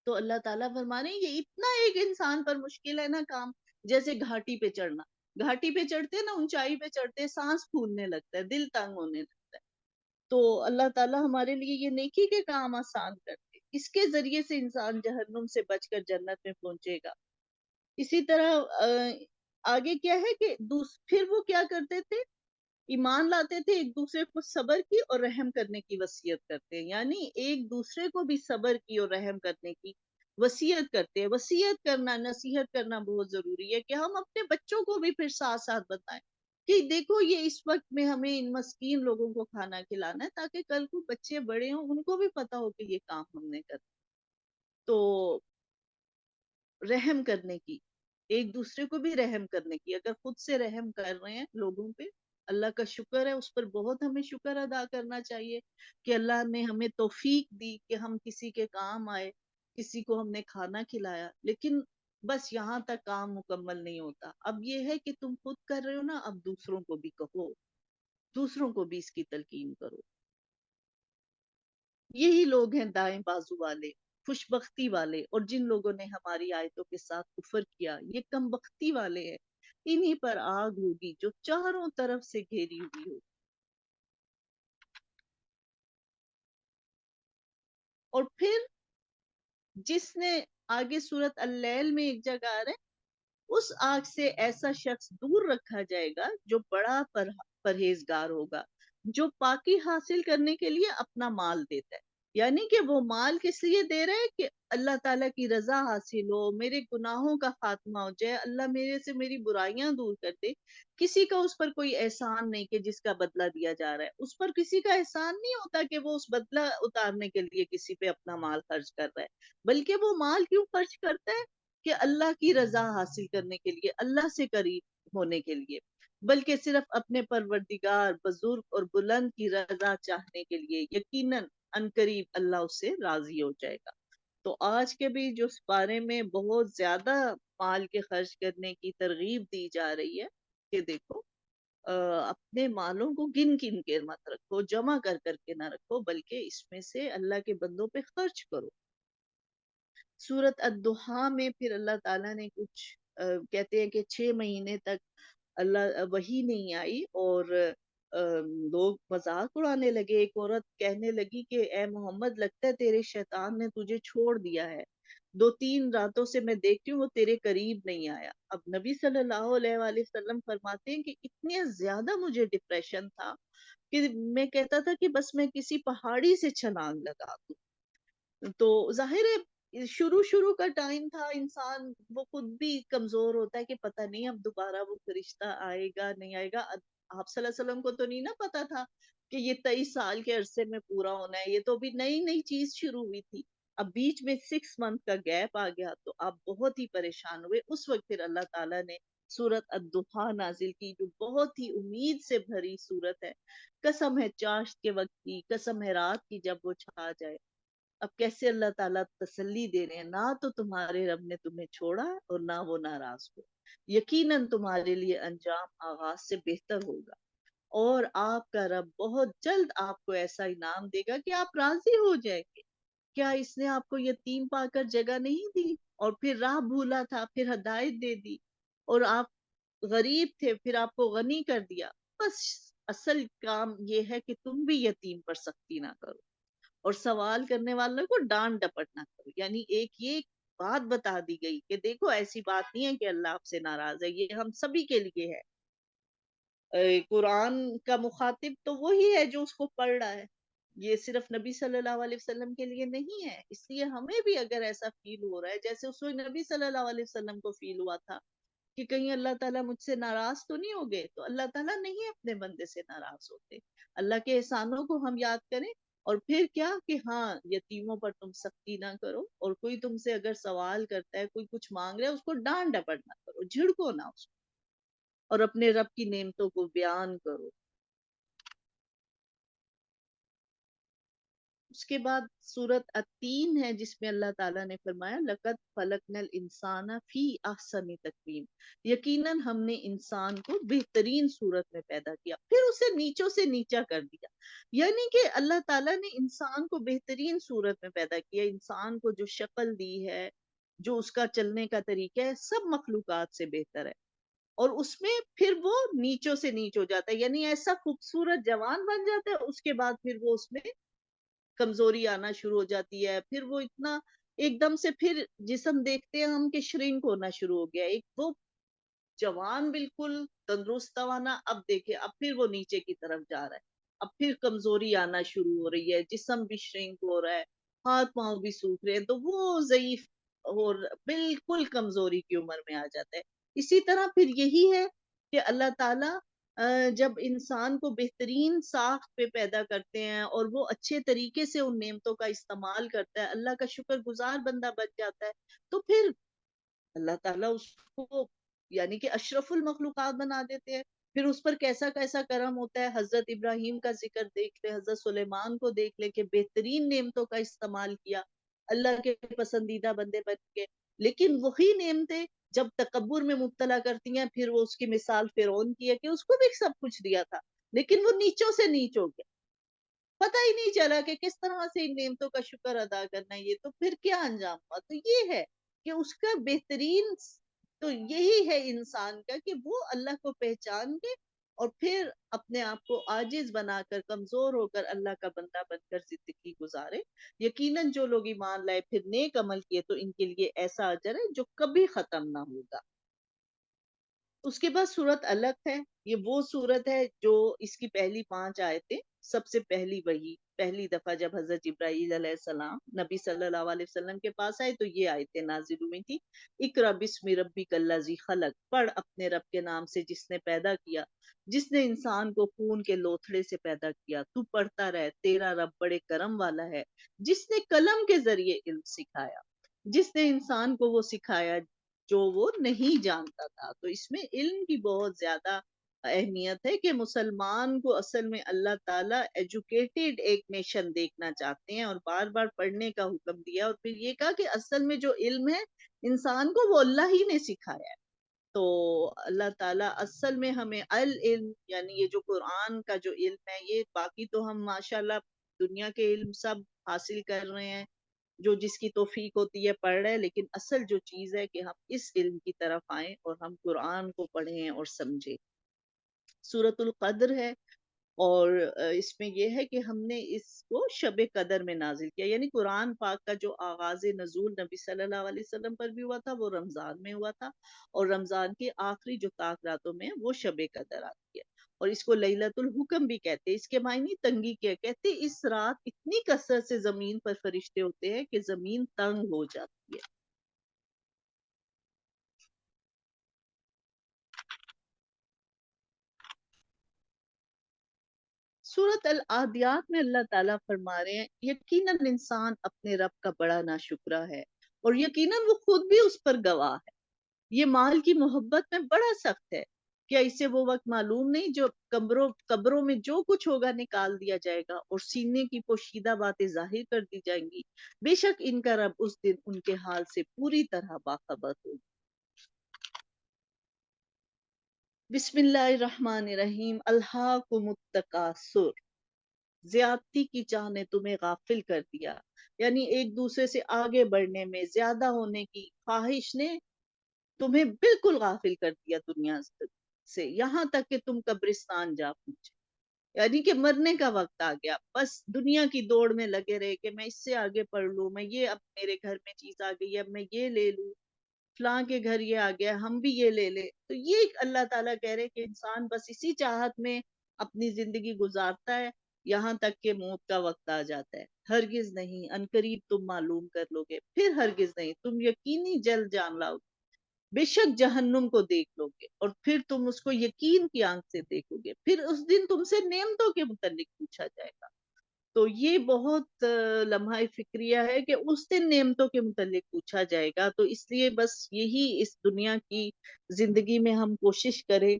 تو اللہ تعالیٰ فرما رہے ہیں یہ اتنا ایک انسان پر مشکل ہے نا کام، جیسے گھاٹی پہ چڑھنا. گھاٹی پہ چڑھتے نا، اونچائی پہ چڑھتے سانس پھولنے لگتا ہے، دل تنگ ہونے لگتا ہے. تو اللہ تعالیٰ ہمارے لیے یہ نیکی کے کام آسان کرتے، اس کے ذریعے سے انسان جہنم سے بچ کر جنت میں پہنچے گا. اسی طرح آگے کیا ہے کہ پھر وہ کیا کرتے تھے، ایمان لاتے تھے، ایک دوسرے کو صبر کی اور رحم کرنے کی وصیت کرتے ہیں. یعنی ایک دوسرے کو بھی صبر کی اور رحم کرنے کی وصیت کرتے ہیں. وصیت کرنا، نصیحت کرنا بہت ضروری ہے کہ ہم اپنے بچوں کو بھی پھر ساتھ ساتھ بتائیں کہ دیکھو یہ اس وقت میں ہمیں ان مسکین لوگوں کو کھانا کھلانا ہے، تاکہ کل کو بچے بڑے ہوں ان کو بھی پتا ہو کہ یہ کام ہم نے کرنا. تو رحم کرنے کی، ایک دوسرے کو بھی رحم کرنے کی، اگر خود سے رحم کر رہے ہیں لوگوں پہ، اللہ کا شکر ہے، اس پر بہت ہمیں شکر ادا کرنا چاہیے کہ اللہ نے ہمیں توفیق دی کہ ہم کسی کے کام آئے، کسی کو ہم نے کھانا کھلایا. لیکن بس یہاں تک کام مکمل نہیں ہوتا. اب یہ ہے کہ تم خود کر رہے ہو نا، اب دوسروں کو بھی کہو، دوسروں کو بھی اس کی تلقین کرو. یہی لوگ ہیں دائیں بازو والے، خوش بختی والے، اور جن لوگوں نے ہماری آیتوں کے ساتھ کفر کیا یہ کم بختی والے ہیں. انہی پر آگ ہوگی جو چاروں طرف سے گھیری ہوئی ہو. اور پھر جس نے، آگے سورت اللیل میں ایک جگہ آ رہا ہے، اس آگ سے ایسا شخص دور رکھا جائے گا جو بڑا پرہیزگار ہوگا، جو پاکی حاصل کرنے کے لیے اپنا مال دیتا ہے. یعنی کہ وہ مال کس لیے دے رہے ہیں کہ اللہ تعالیٰ کی رضا حاصل ہو، میرے گناہوں کا خاتمہ ہو جائے، اللہ میرے سے میری برائیاں دور کر دے. کسی کا اس پر کوئی احسان نہیں کہ جس کا بدلہ دیا جا رہا ہے، اس پر کسی کا احسان نہیں ہوتا کہ وہ اس بدلہ اتارنے کے لیے کسی پہ اپنا مال خرچ کر رہا ہے، بلکہ وہ مال کیوں خرچ کرتا ہے کہ اللہ کی رضا حاصل کرنے کے لیے، اللہ سے قریب ہونے کے لیے، بلکہ صرف اپنے پروردگار بزرگ اور بلند کی رضا چاہنے کے لیے. یقیناً عنقریب اللہ اس سے راضی ہو جائے گا. تو آج کے بھی جو اس بارے میں بہت زیادہ مال کے خرچ کرنے کی ترغیب دی جا رہی ہے کہ دیکھو اپنے مالوں کو گن گن کے مت رکھو، جمع کر کر کے نہ رکھو، بلکہ اس میں سے اللہ کے بندوں پہ خرچ کرو. سورت الضحیٰ میں پھر اللہ تعالیٰ نے کچھ کہتے ہیں کہ 6 مہینے تک اللہ وحی نہیں آئی، اور لوگ مذاق اڑانے لگے. ایک عورت کہنے لگی کہ اے محمد، لگتا ہے تیرے شیطان نے تجھے چھوڑ دیا ہے، 2-3 راتوں سے میں دیکھتی ہوں وہ تیرے قریب نہیں آیا. اب نبی صلی اللہ علیہ وآلہ وسلم فرماتے ہیں کہ اتنے زیادہ مجھے ڈپریشن تھا کہ میں کہتا تھا کہ بس میں کسی پہاڑی سے چھلانگ لگا دوں. تو ظاہر ہے شروع کا ٹائم تھا، انسان وہ خود بھی کمزور ہوتا ہے کہ پتہ نہیں اب دوبارہ وہ فرشتہ آئے گا نہیں آئے گا. آپ صلی اللہ علیہ وسلم کو تو نہیں نا پتا تھا کہ یہ 23 سال کے عرصے میں پورا ہونا ہے، یہ تو ابھی نئی نئی چیز شروع ہوئی تھی. اب بیچ میں 6 منتھ کا گیپ آ گیا تو آپ بہت ہی پریشان ہوئے. اس وقت پھر اللہ تعالیٰ نے سورت الضحیٰ نازل کی، جو بہت ہی امید سے بھری سورت ہے. قسم ہے چاشت کے وقت کی، قسم ہے رات کی جب وہ چھا جائے. اب کیسے اللہ تعالیٰ تسلی دے رہے ہیں، نہ تو تمہارے رب نے تمہیں چھوڑا اور نہ وہ ناراض ہو، یقیناً تمہارے لیے انجام آغاز سے بہتر ہوگا، اور آپ کا رب بہت جلد آپ کو ایسا انعام دے گا کہ آپ راضی ہو جائیں گے. کیا اس نے آپ کو یتیم پا کر جگہ نہیں دی، اور پھر راہ بھولا تھا پھر ہدایت دے دی، اور آپ غریب تھے پھر آپ کو غنی کر دیا. بس اصل کام یہ ہے کہ تم بھی یتیم پر سختی نہ کرو، اور سوال کرنے والوں کو ڈانٹ ڈپٹ نہ کرو. یعنی ایک یہ بات بتا دی گئی کہ دیکھو ایسی بات نہیں ہے کہ اللہ آپ سے ناراض ہے، یہ ہم سبھی کے لیے ہے. قرآن کا مخاطب تو وہی ہے جو اس کو پڑھ رہا ہے، یہ صرف نبی صلی اللہ علیہ وسلم کے لیے نہیں ہے. اس لیے ہمیں بھی اگر ایسا فیل ہو رہا ہے جیسے اس وقت نبی صلی اللہ علیہ وسلم کو فیل ہوا تھا کہ کہیں اللہ تعالیٰ مجھ سے ناراض تو نہیں ہو گئے، تو اللہ تعالیٰ نہیں اپنے بندے سے ناراض ہوتے. اللہ کے احسانوں کو ہم یاد کریں، اور پھر کیا کہ ہاں یتیموں پر تم سختی نہ کرو، اور کوئی تم سے اگر سوال کرتا ہے، کوئی کچھ مانگ رہا ہے، اس کو ڈانٹ ڈپٹ نہ کرو، جھڑکو نہ اس کو، اور اپنے رب کی نعمتوں کو بیان کرو. اس کے بعد سورت التین ہے جس میں اللہ تعالیٰ نے فرمایا لقد خلقنا الانسان فی احسن تقویم، یقیناً ہم نے انسان کو بہترین صورت میں پیدا کیا، پھر اسے نیچوں سے نیچا کر دیا۔ یعنی کہ اللہ تعالیٰ نے انسان کو بہترین صورت میں پیدا کیا، انسان کو جو شکل دی ہے، جو اس کا چلنے کا طریقہ ہے، سب مخلوقات سے بہتر ہے، اور اس میں پھر وہ نیچوں سے نیچ ہو جاتا ہے، یعنی ایسا خوبصورت جوان بن جاتا ہے، اس کے بعد پھر وہ اس میں کمزوری آنا شروع ہو جاتی ہے، پھر وہ اتنا ایک دم سے پھر جسم دیکھتے ہیں ہم کہ شرنک ہونا شروع ہو گیا، ایک وہ جوان بالکل تندرست توانا، اب دیکھے اب پھر وہ نیچے کی طرف جا رہا ہے، اب پھر کمزوری آنا شروع ہو رہی ہے، جسم بھی شرنک ہو رہا ہے، ہاتھ پاؤں بھی سوکھ رہے ہیں، تو وہ ضعیف اور بالکل کمزوری کی عمر میں آ جاتا ہے۔ اسی طرح پھر یہی ہے کہ اللہ تعالیٰ جب انسان کو بہترین ساخت پہ پیدا کرتے ہیں اور وہ اچھے طریقے سے ان نعمتوں کا استعمال کرتا ہے، اللہ کا شکر گزار بندہ بن جاتا ہے، تو پھر اللہ تعالیٰ اس کو یعنی کہ اشرف المخلوقات بنا دیتے ہیں۔ پھر اس پر کیسا کیسا کرم ہوتا ہے، حضرت ابراہیم کا ذکر دیکھ لے، حضرت سلیمان کو دیکھ لے کہ بہترین نعمتوں کا استعمال کیا، اللہ کے پسندیدہ بندے بن کے، لیکن وہی نعمتیں جب تکبر میں مبتلا کرتی ہیں، پھر وہ اس کی مثال فرعون کی ہے کہ اس کو بھی سب کچھ دیا تھا لیکن وہ نیچوں سے نیچ ہو گیا، پتہ ہی نہیں چلا کہ کس طرح سے ان نعمتوں کا شکر ادا کرنا ہے، یہ تو پھر کیا انجام ہوا۔ تو یہ ہے کہ اس کا بہترین تو یہی ہے انسان کا کہ وہ اللہ کو پہچان کے اور پھر اپنے آپ کو عاجز بنا کر کمزور ہو کر اللہ کا بندہ بن کر زندگی گزارے۔ یقیناً جو لوگ ایمان لائے پھر نیک عمل کیے تو ان کے لیے ایسا اجر ہے جو کبھی ختم نہ ہوگا۔ اس کے بعد سورت الگ ہے، یہ وہ سورت ہے جو اس کی پہلی 5 آیتیں سب سے پہلی وحی، پہلی دفعہ جب حضرت جبرائیل علیہ السلام نبی صلی اللہ علیہ وسلم کے پاس آئے تو یہ آیتیں نازل ہوئی تھی۔ اقرا بسم ربک الذی خلق، پڑھ اپنے رب کے نام سے جس نے پیدا کیا، جس نے انسان کو خون کے لوتھڑے سے پیدا کیا، تو پڑھتا رہ، تیرا رب بڑے کرم والا ہے، جس نے قلم کے ذریعے علم سکھایا، جس نے انسان کو وہ سکھایا جو وہ نہیں جانتا تھا۔ تو اس میں علم کی بہت زیادہ اہمیت ہے کہ مسلمان کو اصل میں اللہ تعالیٰ ایجوکیٹڈ ایک نیشن دیکھنا چاہتے ہیں، اور بار بار پڑھنے کا حکم دیا، اور پھر یہ کہا کہ اصل میں جو علم ہے انسان کو وہ اللہ ہی نے سکھایا ہے۔ تو اللہ تعالیٰ اصل میں ہمیں العلم یعنی یہ جو قرآن کا جو علم ہے، یہ باقی تو ہم ماشاءاللہ دنیا کے علم سب حاصل کر رہے ہیں، جو جس کی توفیق ہوتی ہے پڑھ رہے ہیں، لیکن اصل جو چیز ہے کہ ہم اس علم کی طرف آئیں اور ہم قرآن کو پڑھیں اور سمجھیں۔ سورۃ القدر ہے، اور اس میں یہ ہے کہ ہم نے اس کو شب قدر میں نازل کیا، یعنی قرآن پاک کا جو آغاز نزول نبی صلی اللہ علیہ وسلم پر بھی ہوا تھا وہ رمضان میں ہوا تھا، اور رمضان کی آخری جو طاق راتوں میں وہ شب قدر آتی ہے، اور اس کو لیلۃ الحکم بھی کہتے ہیں۔ اس کے معنی تنگی کیا کہتے ہیں، اس رات اتنی کثرت سے زمین پر فرشتے ہوتے ہیں کہ زمین تنگ ہو جاتی ہے۔ سورت العادیات میں اللہ تعالیٰ فرما رہے ہیں یقیناً انسان اپنے رب کا بڑا ناشکرا ہے، اور یقیناً وہ خود بھی اس پر گواہ ہے۔ یہ مال کی محبت میں بڑا سخت ہے، کیا اسے وہ وقت معلوم نہیں جو قبروں میں جو کچھ ہوگا نکال دیا جائے گا، اور سینے کی پوشیدہ باتیں ظاہر کر دی جائیں گی، بے شک ان کا رب اس دن ان کے حال سے پوری طرح باخبر ہوگا۔ بسم اللہ الرحمن الرحیم، الہاکم التکاثر، زیادتی کی چاہ نے تمہیں غافل کر دیا، یعنی ایک دوسرے سے آگے بڑھنے میں زیادہ ہونے کی خواہش نے تمہیں بالکل غافل کر دیا دنیا سے، یہاں تک کہ تم قبرستان جا پہنچے، یعنی کہ مرنے کا وقت آ گیا، بس دنیا کی دوڑ میں لگے رہے کہ میں اس سے آگے پڑھ لوں، میں یہ اب میرے گھر میں چیز آ گئی ہے، اب میں یہ لے لوں، فلاں کے گھر یہ آ گیا ہم بھی یہ لے لیں۔ تو یہ ایک اللہ تعالیٰ کہہ رہے کہ انسان بس اسی چاہت میں اپنی زندگی گزارتا ہے یہاں تک کہ موت کا وقت آ جاتا ہے۔ ہرگز نہیں، عنقریب تم معلوم کر لو گے، پھر ہرگز نہیں، تم یقینی جلد جان لاؤ گے، بے شک جہنم کو دیکھ لو گے اور پھر تم اس کو یقین کی آنکھ سے دیکھو گے، پھر اس دن تم سے نعمتوں کے متعلق پوچھا جائے گا۔ تو یہ بہت لمحہ فکریہ ہے کہ اس دن نعمتوں کے متعلق پوچھا جائے گا، تو اس لیے بس یہی اس دنیا کی زندگی میں ہم کوشش کریں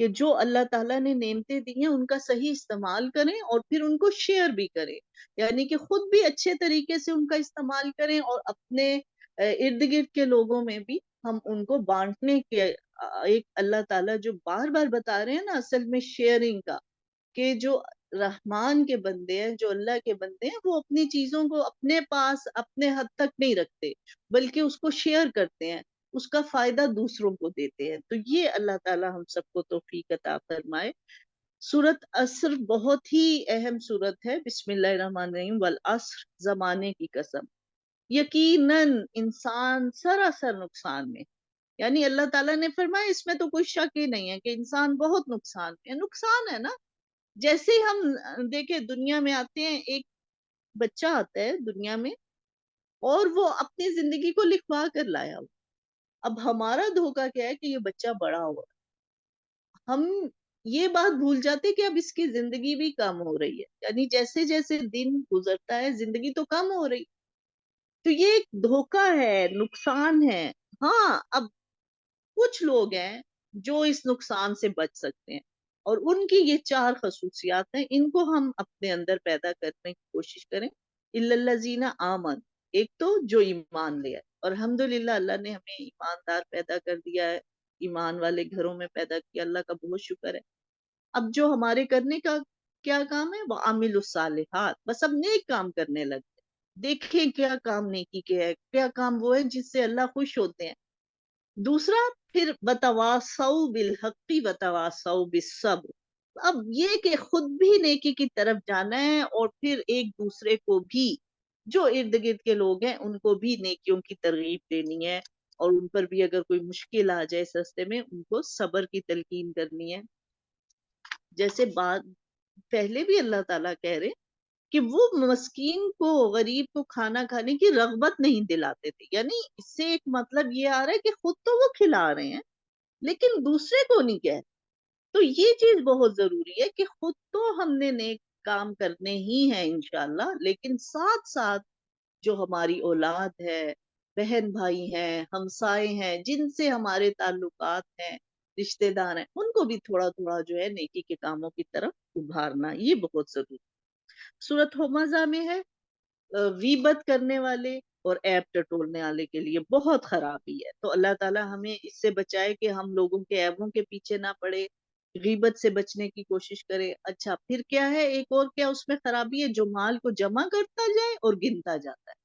کہ جو اللہ تعالیٰ نے نعمتیں دی ہیں ان کا صحیح استعمال کریں اور پھر ان کو شیئر بھی کریں، یعنی کہ خود بھی اچھے طریقے سے ان کا استعمال کریں اور اپنے ارد گرد کے لوگوں میں بھی ہم ان کو بانٹنے کے ایک اللہ تعالیٰ جو بار بار بتا رہے ہیں نا اصل میں شیئرنگ کا، کہ جو رحمان کے بندے ہیں، جو اللہ کے بندے ہیں، وہ اپنی چیزوں کو اپنے پاس اپنے حد تک نہیں رکھتے بلکہ اس کو شیئر کرتے ہیں، اس کا فائدہ دوسروں کو دیتے ہیں۔ تو یہ اللہ تعالیٰ ہم سب کو توفیق عطا فرمائے۔ سورت عصر بہت ہی اہم سورت ہے، بسم اللہ الرحمن الرحیم، والعصر، زمانے کی قسم، یقیناً انسان سراسر نقصان میں، یعنی اللہ تعالیٰ نے فرمایا اس میں تو کوئی شک ہی نہیں ہے کہ انسان بہت نقصان میں ہے۔ نقصان ہے نا، جیسے ہم دیکھیں دنیا میں آتے ہیں، ایک بچہ آتا ہے دنیا میں اور وہ اپنی زندگی کو لکھوا کر لایا ہو، اب ہمارا دھوکہ کیا ہے کہ یہ بچہ بڑا ہوا، ہم یہ بات بھول جاتے کہ اب اس کی زندگی بھی کم ہو رہی ہے، یعنی جیسے جیسے دن گزرتا ہے زندگی تو کم ہو رہی، تو یہ ایک دھوکہ ہے، نقصان ہے۔ ہاں اب کچھ لوگ ہیں جو اس نقصان سے بچ سکتے ہیں اور ان کی یہ 4 خصوصیات ہیں، ان کو ہم اپنے اندر پیدا کرنے کی کوشش کریں۔ اِلَّا الَّذِينَ آمَنُوا، ایک تو جو ایمان لے آئے، اور الحمدللہ اللہ نے ہمیں ایماندار پیدا کر دیا ہے، ایمان والے گھروں میں پیدا کیا، اللہ کا بہت شکر ہے۔ اب جو ہمارے کرنے کا کیا کام ہے، وَعَمِلُوا الصَّالِحَاتِ، بس اب نیک کام کرنے لگ گئے، دیکھیں کیا کام نیکی کے ہے، کیا کام وہ ہے جس سے اللہ خوش ہوتے ہیں۔ دوسرا پھر وتواصوا بالحق وتواصوا بالصبر، اب یہ کہ خود بھی نیکی کی طرف جانا ہے اور پھر ایک دوسرے کو بھی جو ارد گرد کے لوگ ہیں ان کو بھی نیکیوں کی ترغیب دینی ہے، اور ان پر بھی اگر کوئی مشکل آ جائے اس راستے میں ان کو صبر کی تلقین کرنی ہے۔ جیسے بات پہلے بھی اللہ تعالیٰ کہہ رہے کہ وہ مسکین کو، غریب کو کھانا کھانے کی رغبت نہیں دلاتے تھے، یعنی اس سے ایک مطلب یہ آ رہا ہے کہ خود تو وہ کھلا رہے ہیں لیکن دوسرے کو نہیں کہہ رہے۔ تو یہ چیز بہت ضروری ہے کہ خود تو ہم نے نیک کام کرنے ہی ہیں انشاءاللہ، لیکن ساتھ ساتھ جو ہماری اولاد ہے، بہن بھائی ہیں، ہمسائے ہیں، جن سے ہمارے تعلقات ہیں، رشتہ دار ہیں، ان کو بھی تھوڑا تھوڑا جو ہے نیکی کے کاموں کی طرف ابھارنا، یہ بہت ضروری ہے۔ سورۃ ھمزہ میں ہے غیبت کرنے والے اور عیب ٹٹولنے والے کے لیے بہت خرابی ہے، تو اللہ تعالیٰ ہمیں اس سے بچائے کہ ہم لوگوں کے عیبوں کے پیچھے نہ پڑے، غیبت سے بچنے کی کوشش کرے۔ اچھا پھر کیا ہے، ایک اور کیا اس میں خرابی ہے، جو مال کو جمع کرتا جائے اور گنتا جاتا ہے،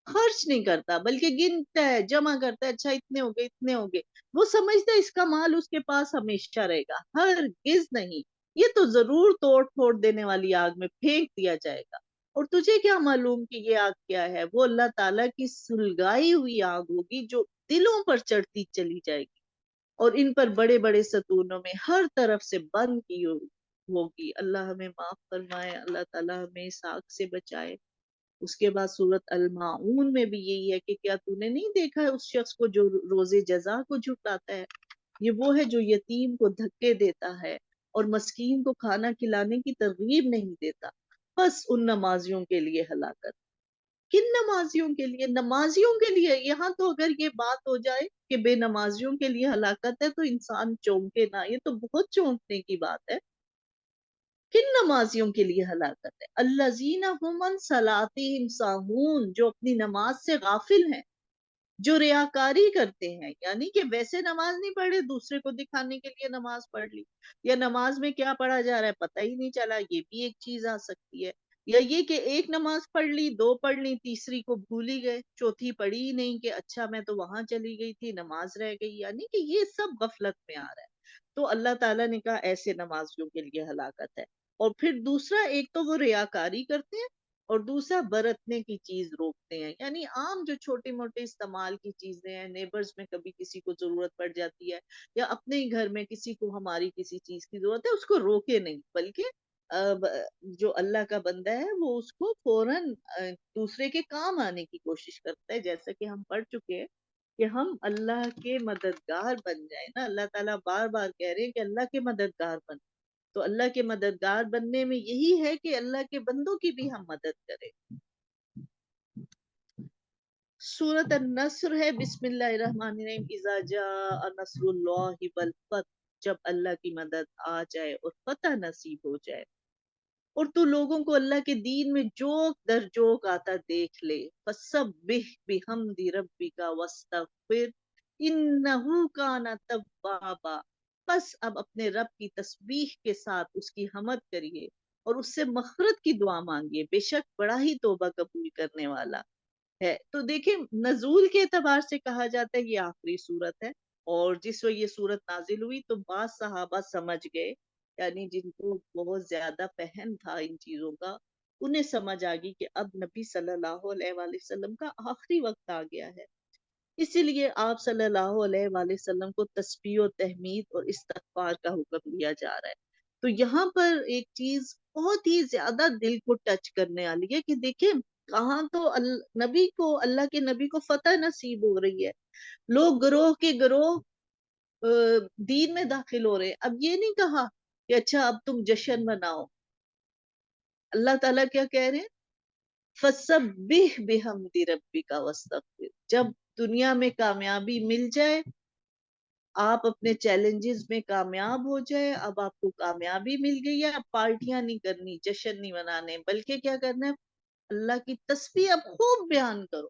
خرچ نہیں کرتا بلکہ گنتا ہے، جمع کرتا ہے، اچھا اتنے ہو گئے اتنے ہو گئے، وہ سمجھتا ہے اس کا مال اس کے پاس ہمیشہ رہے گا، ہرگز نہیں، یہ تو ضرور توڑ پھوڑ دینے والی آگ میں پھینک دیا جائے گا، اور تجھے کیا معلوم کہ یہ آگ کیا ہے، وہ اللہ تعالیٰ کی سلگائی ہوئی آگ ہوگی جو دلوں پر چڑھتی چلی جائے گی، اور ان پر بڑے بڑے ستونوں میں ہر طرف سے بند کی ہوگی۔ اللہ ہمیں معاف فرمائے، اللہ تعالیٰ ہمیں اس آگ سے بچائے۔ اس کے بعد سورت الماعون میں بھی یہی ہے کہ کیا تو نے نہیں دیکھا ہے اس شخص کو جو روز جزا کو جھٹلاتا ہے، یہ وہ ہے جو یتیم کو دھکے دیتا ہے اور مسکین کو کھانا کھلانے کی ترغیب نہیں دیتا، بس ان نمازیوں کے لیے ہلاکت۔ کن نمازیوں کے لیے؟ نمازیوں کے لیے۔ یہاں تو اگر یہ بات ہو جائے کہ بے نمازیوں کے لیے ہلاکت ہے تو انسان چونکے نہ، یہ تو بہت چونکنے کی بات ہے۔ کن نمازیوں کے لیے ہلاکت ہے؟ الذین هم عن صلاتهم ساہون، جو اپنی نماز سے غافل ہیں، جو ریاکاری کرتے ہیں، یعنی کہ ویسے نماز نہیں پڑھ رہے، دوسرے کو دکھانے کے لیے نماز پڑھ لی، یا نماز میں کیا پڑھا جا رہا ہے پتہ ہی نہیں چلا، یہ بھی ایک چیز آ سکتی ہے، یا یہ کہ ایک نماز پڑھ لی، دو پڑھ لی، تیسری کو بھول ہی گئے، چوتھی پڑھی ہی نہیں کہ اچھا میں تو وہاں چلی گئی تھی، نماز رہ گئی، یعنی کہ یہ سب غفلت میں آ رہا ہے۔ تو اللہ تعالیٰ نے کہا ایسے نمازیوں کے لیے ہلاکت ہے۔ اور پھر دوسرا، ایک تو وہ ریاکاری کرتے ہیں اور دوسرا برتنے کی چیز روکتے ہیں، یعنی عام جو چھوٹے موٹے استعمال کی چیزیں ہیں، نیبرز میں کبھی کسی کو ضرورت پڑ جاتی ہے یا اپنے ہی گھر میں کسی کو ہماری کسی چیز کی ضرورت ہے، اس کو روکے نہیں، بلکہ جو اللہ کا بندہ ہے وہ اس کو فوراً دوسرے کے کام آنے کی کوشش کرتا ہے، جیسا کہ ہم پڑھ چکے ہیں کہ ہم اللہ کے مددگار بن جائیں نا، اللہ تعالیٰ بار بار کہہ رہے ہیں کہ اللہ کے مددگار بن، تو اللہ کے مددگار بننے میں یہی ہے کہ اللہ کے بندوں کی بھی ہم مدد کریں۔ سورۃ النصر ہے، بسم اللہ الرحمن الرحیم، اذا جاء نصر اللہ والفتح، جب اللہ کی مدد آ جائے اور فتح نصیب ہو جائے، اور تو لوگوں کو اللہ کے دین میں جوک در جوک آتا دیکھ لے، فسبح بحمد ربک واستغفر انہ کان توابا، بس اب اپنے رب کی تسبیح کے ساتھ اس کی حمد کریے اور اس سے مغفرت کی دعا مانگیے، بے شک بڑا ہی توبہ قبول کرنے والا ہے۔ تو دیکھیں نزول کے اعتبار سے کہا جاتا ہے یہ آخری صورت ہے، اور جس وقت یہ صورت نازل ہوئی تو بعض صحابہ سمجھ گئے، یعنی جن کو بہت زیادہ فہم تھا ان چیزوں کا، انہیں سمجھ آ گئی کہ اب نبی صلی اللہ علیہ وآلہ وسلم کا آخری وقت آ گیا ہے، اسی لیے آپ صلی اللہ علیہ وآلہ وسلم کو تسبیح و تحمید اور استغفار کا حکم دیا جا رہا ہے۔ تو یہاں پر ایک چیز بہت ہی زیادہ دل کو ٹچ کرنے والی ہے کہ دیکھیں کہاں تو نبی کو، اللہ کے نبی کو فتح نصیب ہو رہی ہے، لوگ گروہ کے گروہ دین میں داخل ہو رہے ہیں۔ اب یہ نہیں کہا کہ اچھا اب تم جشن مناؤ، اللہ تعالیٰ کیا کہہ رہے ہیں؟ فَسَبِّحْ بِحَمْدِ رَبِّكَ وَاسْتَغْفِرْ، جب دنیا میں کامیابی مل جائے، آپ اپنے چیلنجز میں کامیاب ہو جائے، اب آپ کو کامیابی مل گئی ہے، اب پارٹیاں نہیں کرنی، جشن نہیں منانے، بلکہ کیا کرنا ہے؟ اللہ کی تسبیح اب خوب بیان کرو،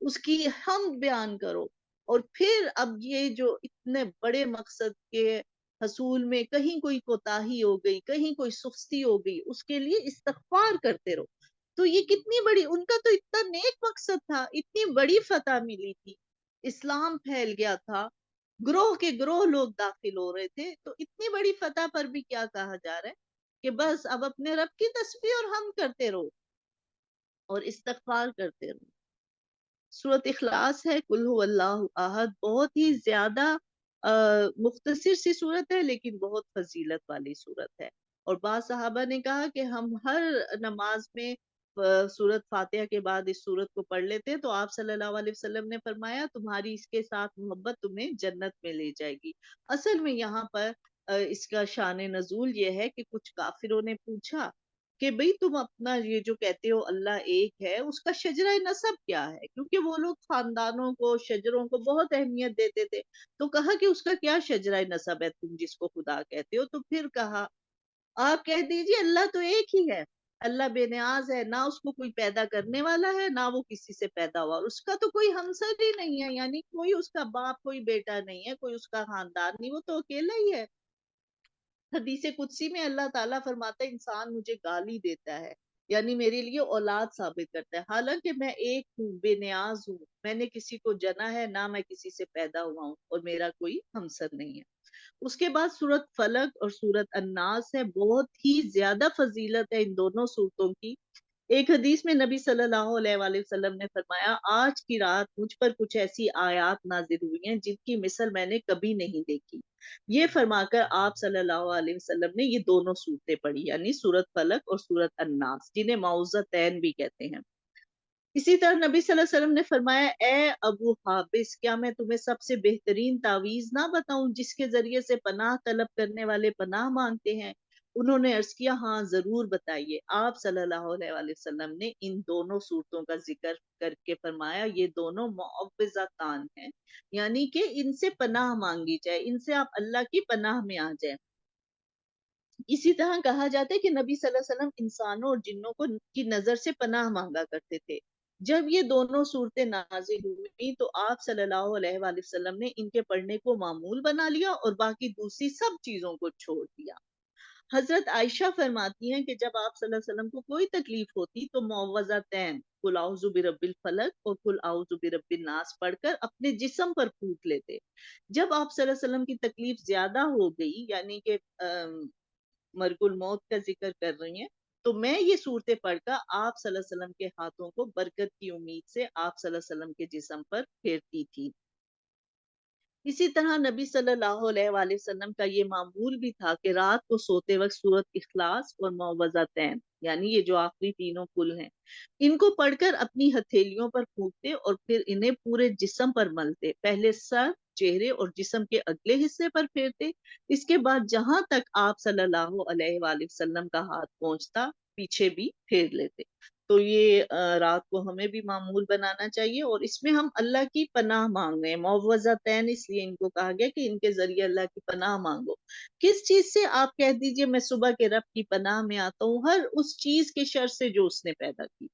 اس کی حمد بیان کرو، اور پھر اب یہ جو اتنے بڑے مقصد کے حصول میں کہیں کوئی کوتاہی ہو گئی، کہیں کوئی سستی ہو گئی، اس کے لیے استغفار کرتے رہو۔ تو یہ کتنی بڑی، ان کا تو اتنا نیک مقصد تھا، اتنی بڑی فتح ملی تھی، اسلام پھیل گیا تھا، گروہ کے گروہ لوگ داخل ہو رہے تھے، تو اتنی بڑی فتح پر بھی کیا کہا جا رہا ہے کہ بس اب اپنے رب کی تسبیح اور حمد کرتے رہو اور استغفار کرتے رہو۔ سورۃ اخلاص ہے، قل هو اللہ احد، بہت ہی زیادہ مختصر سی صورت ہے لیکن بہت فضیلت والی صورت ہے، اور بعض صحابہ نے کہا کہ ہم ہر نماز میں سورۃ فاتحہ کے بعد اس صورت کو پڑھ لیتے ہیں، تو آپ صلی اللہ علیہ وسلم نے فرمایا تمہاری اس کے ساتھ محبت تمہیں جنت میں لے جائے گی۔ اصل میں یہاں پر اس کا شان نزول یہ ہے کہ کچھ کافروں نے پوچھا کہ بھئی تم اپنا یہ جو کہتے ہو اللہ ایک ہے، اس کا شجرہ نسب کیا ہے؟ کیونکہ وہ لوگ خاندانوں کو، شجروں کو بہت اہمیت دیتے تھے، تو کہا کہ اس کا کیا شجرہ نسب ہے تم جس کو خدا کہتے ہو؟ تو پھر کہا آپ کہہ دیجئے اللہ تو ایک ہی ہے، اللہ بے نیاز ہے، نہ اس کو کوئی پیدا کرنے والا ہے، نہ وہ کسی سے پیدا ہوا، اور اس کا تو کوئی ہمسر ہی نہیں ہے، یعنی کوئی اس کا باپ، کوئی بیٹا نہیں ہے، کوئی اس کا خاندان نہیں، وہ تو اکیلا ہی ہے۔ حدیث قدسی میں اللہ تعالیٰ فرماتا ہے انسان مجھے گالی دیتا ہے، یعنی میرے لیے اولاد ثابت کرتا ہے، حالانکہ میں ایک ہوں، بے نیاز ہوں، میں نے کسی کو جنا ہے، نہ میں کسی سے پیدا ہوا ہوں، اور میرا کوئی ہمسر نہیں ہے۔ اس کے بعد سورت فلق اور سورت الناس ہے، بہت ہی زیادہ فضیلت ہے ان دونوں سورتوں کی۔ ایک حدیث میں نبی صلی اللہ علیہ وآلہ وسلم نے فرمایا آج کی رات مجھ پر کچھ ایسی آیات نازل ہوئی ہیں جن کی مثل میں نے کبھی نہیں دیکھی، یہ فرما کر آپ صلی اللہ علیہ وسلم نے یہ دونوں سورتیں پڑھی، یعنی سورت فلق اور سورت الناس، جنہیں معوذتین بھی کہتے ہیں۔ اسی طرح نبی صلی اللہ علیہ وسلم نے فرمایا اے ابو حابس، کیا میں تمہیں سب سے بہترین تعویذ نہ بتاؤں جس کے ذریعے سے پناہ طلب کرنے والے پناہ مانگتے ہیں؟ انہوں نے عرض کیا ہاں ضرور بتائیے۔ آپ صلی اللہ علیہ وآلہ وسلم نے ان دونوں صورتوں کا ذکر کر کے فرمایا یہ دونوں معوذتان ہیں، یعنی کہ ان سے پناہ مانگی جائے، ان سے آپ اللہ کی پناہ میں آ جائیں۔ اسی طرح کہا جاتا ہے کہ نبی صلی اللہ علیہ وسلم انسانوں اور جنوں کو کی نظر سے پناہ مانگا کرتے تھے۔ جب یہ دونوں صورتیں نازل ہوئی تو آپ صلی اللہ علیہ وآلہ وسلم نے ان کے پڑھنے کو معمول بنا لیا اور باقی دوسری سب چیزوں کو چھوڑ دیا۔ حضرت عائشہ فرماتی ہیں کہ جب آپ صلی اللہ علیہ وسلم کو کوئی تکلیف ہوتی تو معوذتین قل اعوذ برب الفلق اور قل اعوذ برب الناس پڑھ کر اپنے جسم پر پھونک لیتے۔ جب آپ صلی اللہ علیہ وسلم کی تکلیف زیادہ ہو گئی، یعنی کہ مرگ الموت کا ذکر کر رہی ہیں، تو میں یہ صورتیں پڑھ کر آپ صلی اللہ علیہ وسلم کے ہاتھوں کو برکت کی امید سے آپ صلی اللہ علیہ وسلم کے جسم پر پھیرتی تھی۔ اسی طرح نبی صلی اللہ علیہ وآلہ وسلم کا یہ معمول بھی تھا کہ رات کو سوتے وقت سورت اخلاص اور معوذتین، یعنی یہ جو آخری تینوں کل ہیں، ان کو پڑھ کر اپنی ہتھیلیوں پر پھونکتے اور پھر انہیں پورے جسم پر ملتے، پہلے سر، چہرے اور جسم کے اگلے حصے پر پھیرتے، اس کے بعد جہاں تک آپ صلی اللہ علیہ وآلہ وسلم کا ہاتھ پہنچتا پیچھے بھی پھیر لیتے۔ تو یہ رات کو ہمیں بھی معمول بنانا چاہیے، اور اس میں ہم اللہ کی پناہ مانگ رہے ہیں، معوذتین اس لیے ان کو کہا گیا کہ ان کے ذریعے اللہ کی پناہ مانگو۔ کس چیز سے؟ آپ کہہ دیجئے میں صبح کے رب کی پناہ میں آتا ہوں ہر اس چیز کے شر سے جو اس نے پیدا کی،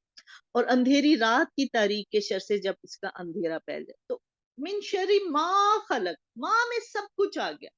اور اندھیری رات کی تاریک کے شر سے جب اس کا اندھیرا پھیل جائے۔ تو من شر ما خلق، ماں میں سب کچھ آ گیا،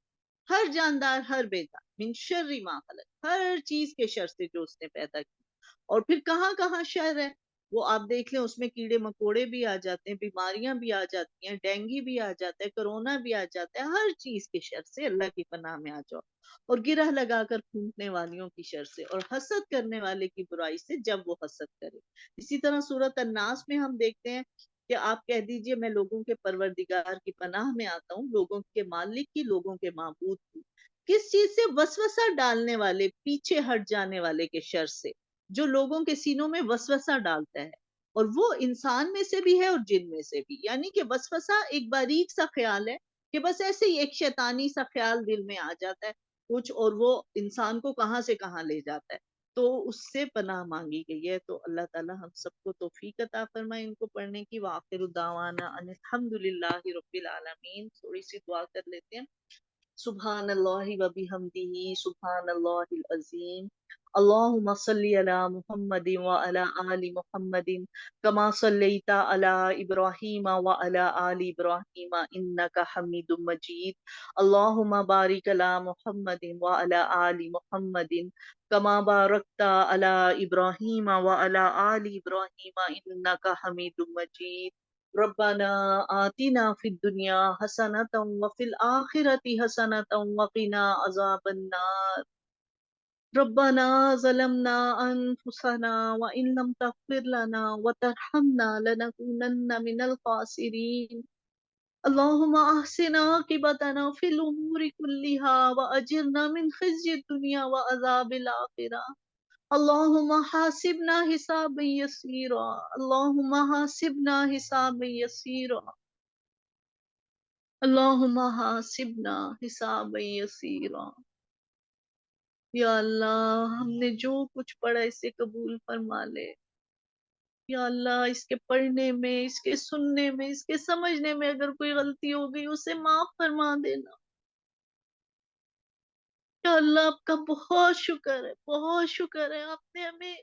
ہر جاندار ہر بے جان، من شر ما خلق، ہر چیز کے شر سے جو اس نے پیدا کی۔ اور پھر کہاں کہاں شر ہے وہ آپ دیکھ لیں، اس میں کیڑے مکوڑے بھی آ جاتے ہیں، بیماریاں بھی آ جاتی ہیں، ڈینگی بھی آ جاتا ہے، کرونا بھی آ جاتا ہے، ہر چیز کے شر سے اللہ کی پناہ میں آ جاؤ، اور گرہ لگا کر پھونکنے والیوں کی شر سے، اور حسد کرنے والے کی برائی سے جب وہ حسد کرے۔ اسی طرح سورۃ الناس میں ہم دیکھتے ہیں کہ آپ کہہ دیجئے میں لوگوں کے پروردگار کی پناہ میں آتا ہوں، لوگوں کے مالک کی، لوگوں کے معبود کی۔ کس چیز سے؟ وسوسہ ڈالنے والے، پیچھے ہٹ جانے والے کے شر سے، جو لوگوں کے سینوں میں وسوسہ ڈالتا ہے، اور وہ انسان میں سے بھی ہے اور جن میں سے بھی۔ یعنی کہ وسوسہ ایک باریک سا خیال ہے کہ بس ایسے ہی ایک شیطانی سا خیال دل میں آ جاتا ہے کچھ، اور وہ انسان کو کہاں سے کہاں لے جاتا ہے، تو اس سے پناہ مانگی گئی ہے۔ تو اللہ تعالی ہم سب کو توفیق عطا فرمائے ان کو پڑھنے کی۔ وآخر دعوانا ان الحمدللہ رب العالمین۔ تھوڑی سی دعا کر لیتے ہیں۔ سبحان اللہ و بحمدہ، سبحان اللہ العظیم۔ اللہم صلی علی محمد وعلی آل محمد کما صلیت علی ابراہیم وعلی آل ابراہیم انک حمید مجید۔ اللہم بارک علی محمد وعلی آل محمد کما بارکت علی ابراہیم وعلی آل ابراہیم انک حمید مجید۔ ربنا آتنا فی الدنیا حسنۃ وفی الآخرۃ حسنۃ وقنا عذاب النار۔ ربنا ظلمنا انفسنا وان لم تغفر لنا وترحمنا لنكونن من الخاسرین۔ اللهم احسن عاقبتنا في الامور كلها واجرنا من خزي الدنيا وعذاب الاخرة۔ اللهم حاسبنا حسابا يسيرا، اللهم حاسبنا حسابا يسيرا، اللهم حاسبنا حسابا يسيرا۔ یا اللہ ہم نے جو کچھ پڑھا اسے قبول فرما لے۔ یا اللہ اس کے پڑھنے میں، اس کے سننے میں، اس کے سمجھنے میں اگر کوئی غلطی ہو گئی اسے معاف فرما دینا۔ یا اللہ آپ کا بہت شکر ہے، بہت شکر ہے، آپ نے ہمیں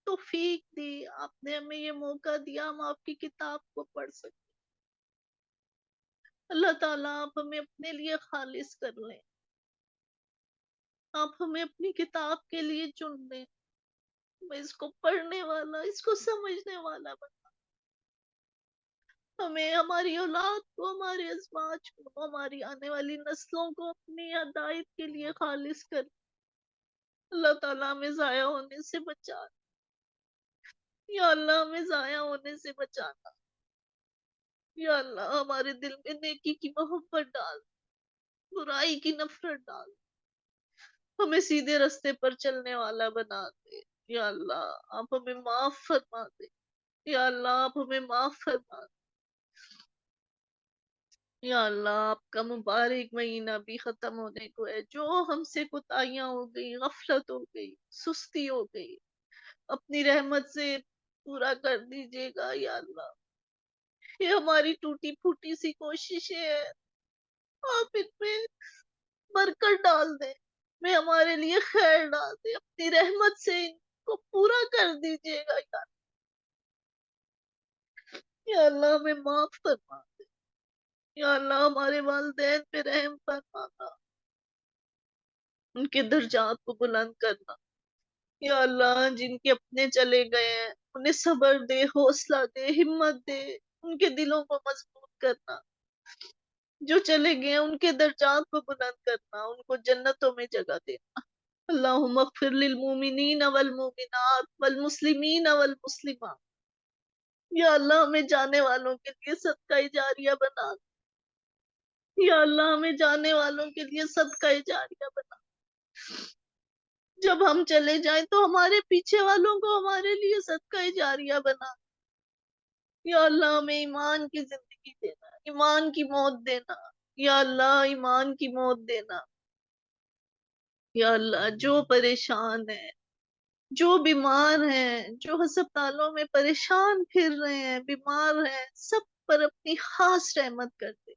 توفیق دی، آپ نے ہمیں یہ موقع دیا ہم آپ کی کتاب کو پڑھ سکیں۔ اللہ تعالیٰ آپ ہمیں اپنے لیے خالص کر لیں، آپ ہمیں اپنی کتاب کے لیے چن لیں، ہمیں اس کو پڑھنے والا، اس کو سمجھنے والا بنا۔ ہمیں، ہماری اولاد کو، ہمارے ازواج کو، ہماری آنے والی نسلوں کو اپنی ہدایت کے لیے خالص کر۔ اللہ تعالیٰ ہمیں ضائع ہونے سے بچا۔ یا اللہ ہمیں ضائع ہونے سے بچانا۔ یا اللہ ہمارے دل میں نیکی کی محبت ڈال، برائی کی نفرت ڈال، ہمیں سیدھے رستے پر چلنے والا بنا دے۔ یا اللہ آپ ہمیں معاف فرما دے، یا اللہ آپ ہمیں معاف فرما دے۔ یا اللہ آپ کا مبارک مہینہ بھی ختم ہونے کو ہے، جو ہم سے کوتاہیاں ہو گئی، غفلت ہو گئی، سستی ہو گئی، اپنی رحمت سے پورا کر دیجیے گا۔ یا اللہ یہ ہماری ٹوٹی پھوٹی سی کوششیں ہیں، آپ ان میں برکت ڈال دیں، میں ہمارے لیے خیر ڈال دیں، اپنی رحمت سے ان کو پورا کر دیجیے گا۔ یا اللہ ہمیں معاف فرما دے۔ یا اللہ ہمارے والدین پہ رحم فرمانا، ان کے درجات کو بلند کرنا۔ یا اللہ جن کے اپنے چلے گئے ہیں انہیں صبر دے، حوصلہ دے، ہمت دے، ان کے دلوں کو مضبوط کرنا۔ جو چلے گئے ہیں ان کے درجات کو بلند کرنا، ان کو جنتوں میں جگہ دینا۔ اللہم اغفر للمومنین والمومنات والمسلمین والمسلمات۔ یا اللہ ہمیں جانے والوں کے لیے صدقہ جاریہ بنا دے۔ یا اللہ ہمیں جانے والوں کے لیے صدقہ جاریہ بنا دے۔ جب ہم چلے جائیں تو ہمارے پیچھے والوں کو ہمارے لیے صدقہ جاریہ بنا دے۔ یا اللہ ہمیں ایمان کی زندگی دینا، ایمان کی موت دینا۔ یا اللہ ایمان کی موت دینا۔ یا اللہ جو پریشان ہے جو بیمار ہیں، جو ہسپتالوں میں پریشان پھر رہے ہیں، بیمار ہیں، سب پر اپنی خاص رحمت کر دے،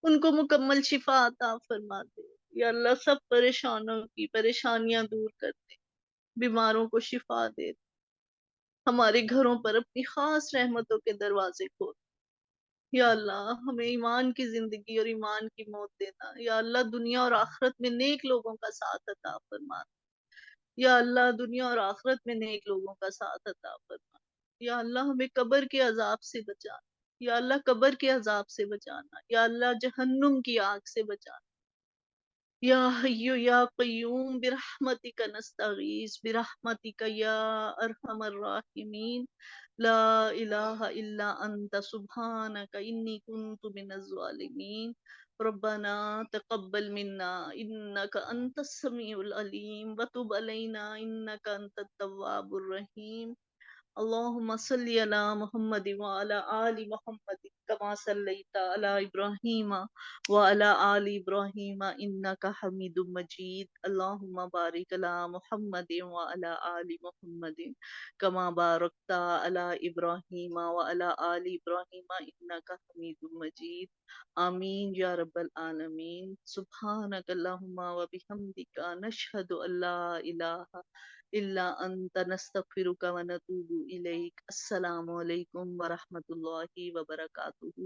ان کو مکمل شفا عطا فرما دے۔ یا اللہ سب پریشانوں کی پریشانیاں دور کر دے، بیماروں کو شفا دے، ہمارے گھروں پر اپنی خاص رحمتوں کے دروازے کھول۔ یا اللہ ہمیں ایمان کی زندگی اور ایمان کی موت دینا۔ یا اللہ دنیا اور آخرت میں نیک لوگوں کا ساتھ عطا فرما۔ یا اللہ دنیا اور آخرت میں نیک لوگوں کا ساتھ عطا فرما۔ یا اللہ ہمیں قبر کے عذاب سے بچانا۔ یا اللہ قبر کے عذاب سے بچانا۔ یا اللہ جہنم کی آگ سے بچانا۔ یا حی یا قیوم برحمتک نستغیث برحمتک یا ارحم الراحمین لا الہ الا انت سبحانک انی کنت من الظالمین ربنا تقبل منا انک انت السمیع العلیم وتب علینا انک انت التواب الرحیم اللهم صل على محمد وعلى آل محمد كما صليت على إبراهيم وعلى آل إبراهيم إنك حميد مجيد اللهم بارك على محمد وعلى آل محمد كما باركت على إبراهيم وعلى آل إبراهيم إنك حميد مجيد آمين يا رب العالمين سبحانك اللهم وبحمدك نشهد أن لا إله الا انت نستغفرک ونتوب الیک السلام علیکم ورحمۃ اللہ وبرکاتہ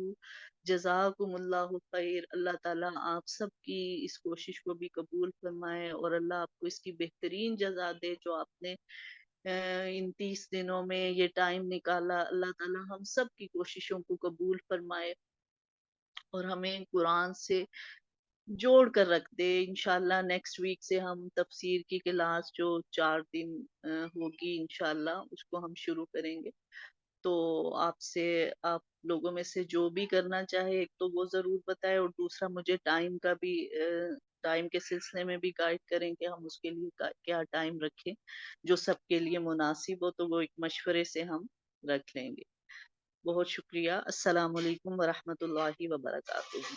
جزاکم اللہ خیر اللہ تعالیٰ آپ سب کی اس کوشش کو بھی قبول فرمائے اور اللہ آپ کو اس کی بہترین جزا دے جو آپ نے ان 30 دنوں میں یہ ٹائم نکالا اللہ تعالیٰ ہم سب کی کوششوں کو قبول فرمائے اور ہمیں قرآن سے جوڑ کر رکھ دے انشاءاللہ نیکسٹ ویک سے ہم تفسیر کی کلاس جو 4 دن ہوگی انشاءاللہ اس کو ہم شروع کریں گے تو آپ سے آپ لوگوں میں سے جو بھی کرنا چاہے ایک تو وہ ضرور بتائے اور دوسرا مجھے ٹائم کا بھی ٹائم کے سلسلے میں بھی گائیڈ کریں کہ ہم اس کے لیے کیا ٹائم رکھیں جو سب کے لیے مناسب ہو تو وہ ایک مشورے سے ہم رکھ لیں گے بہت شکریہ السلام علیکم ورحمۃ اللہ وبرکاتہ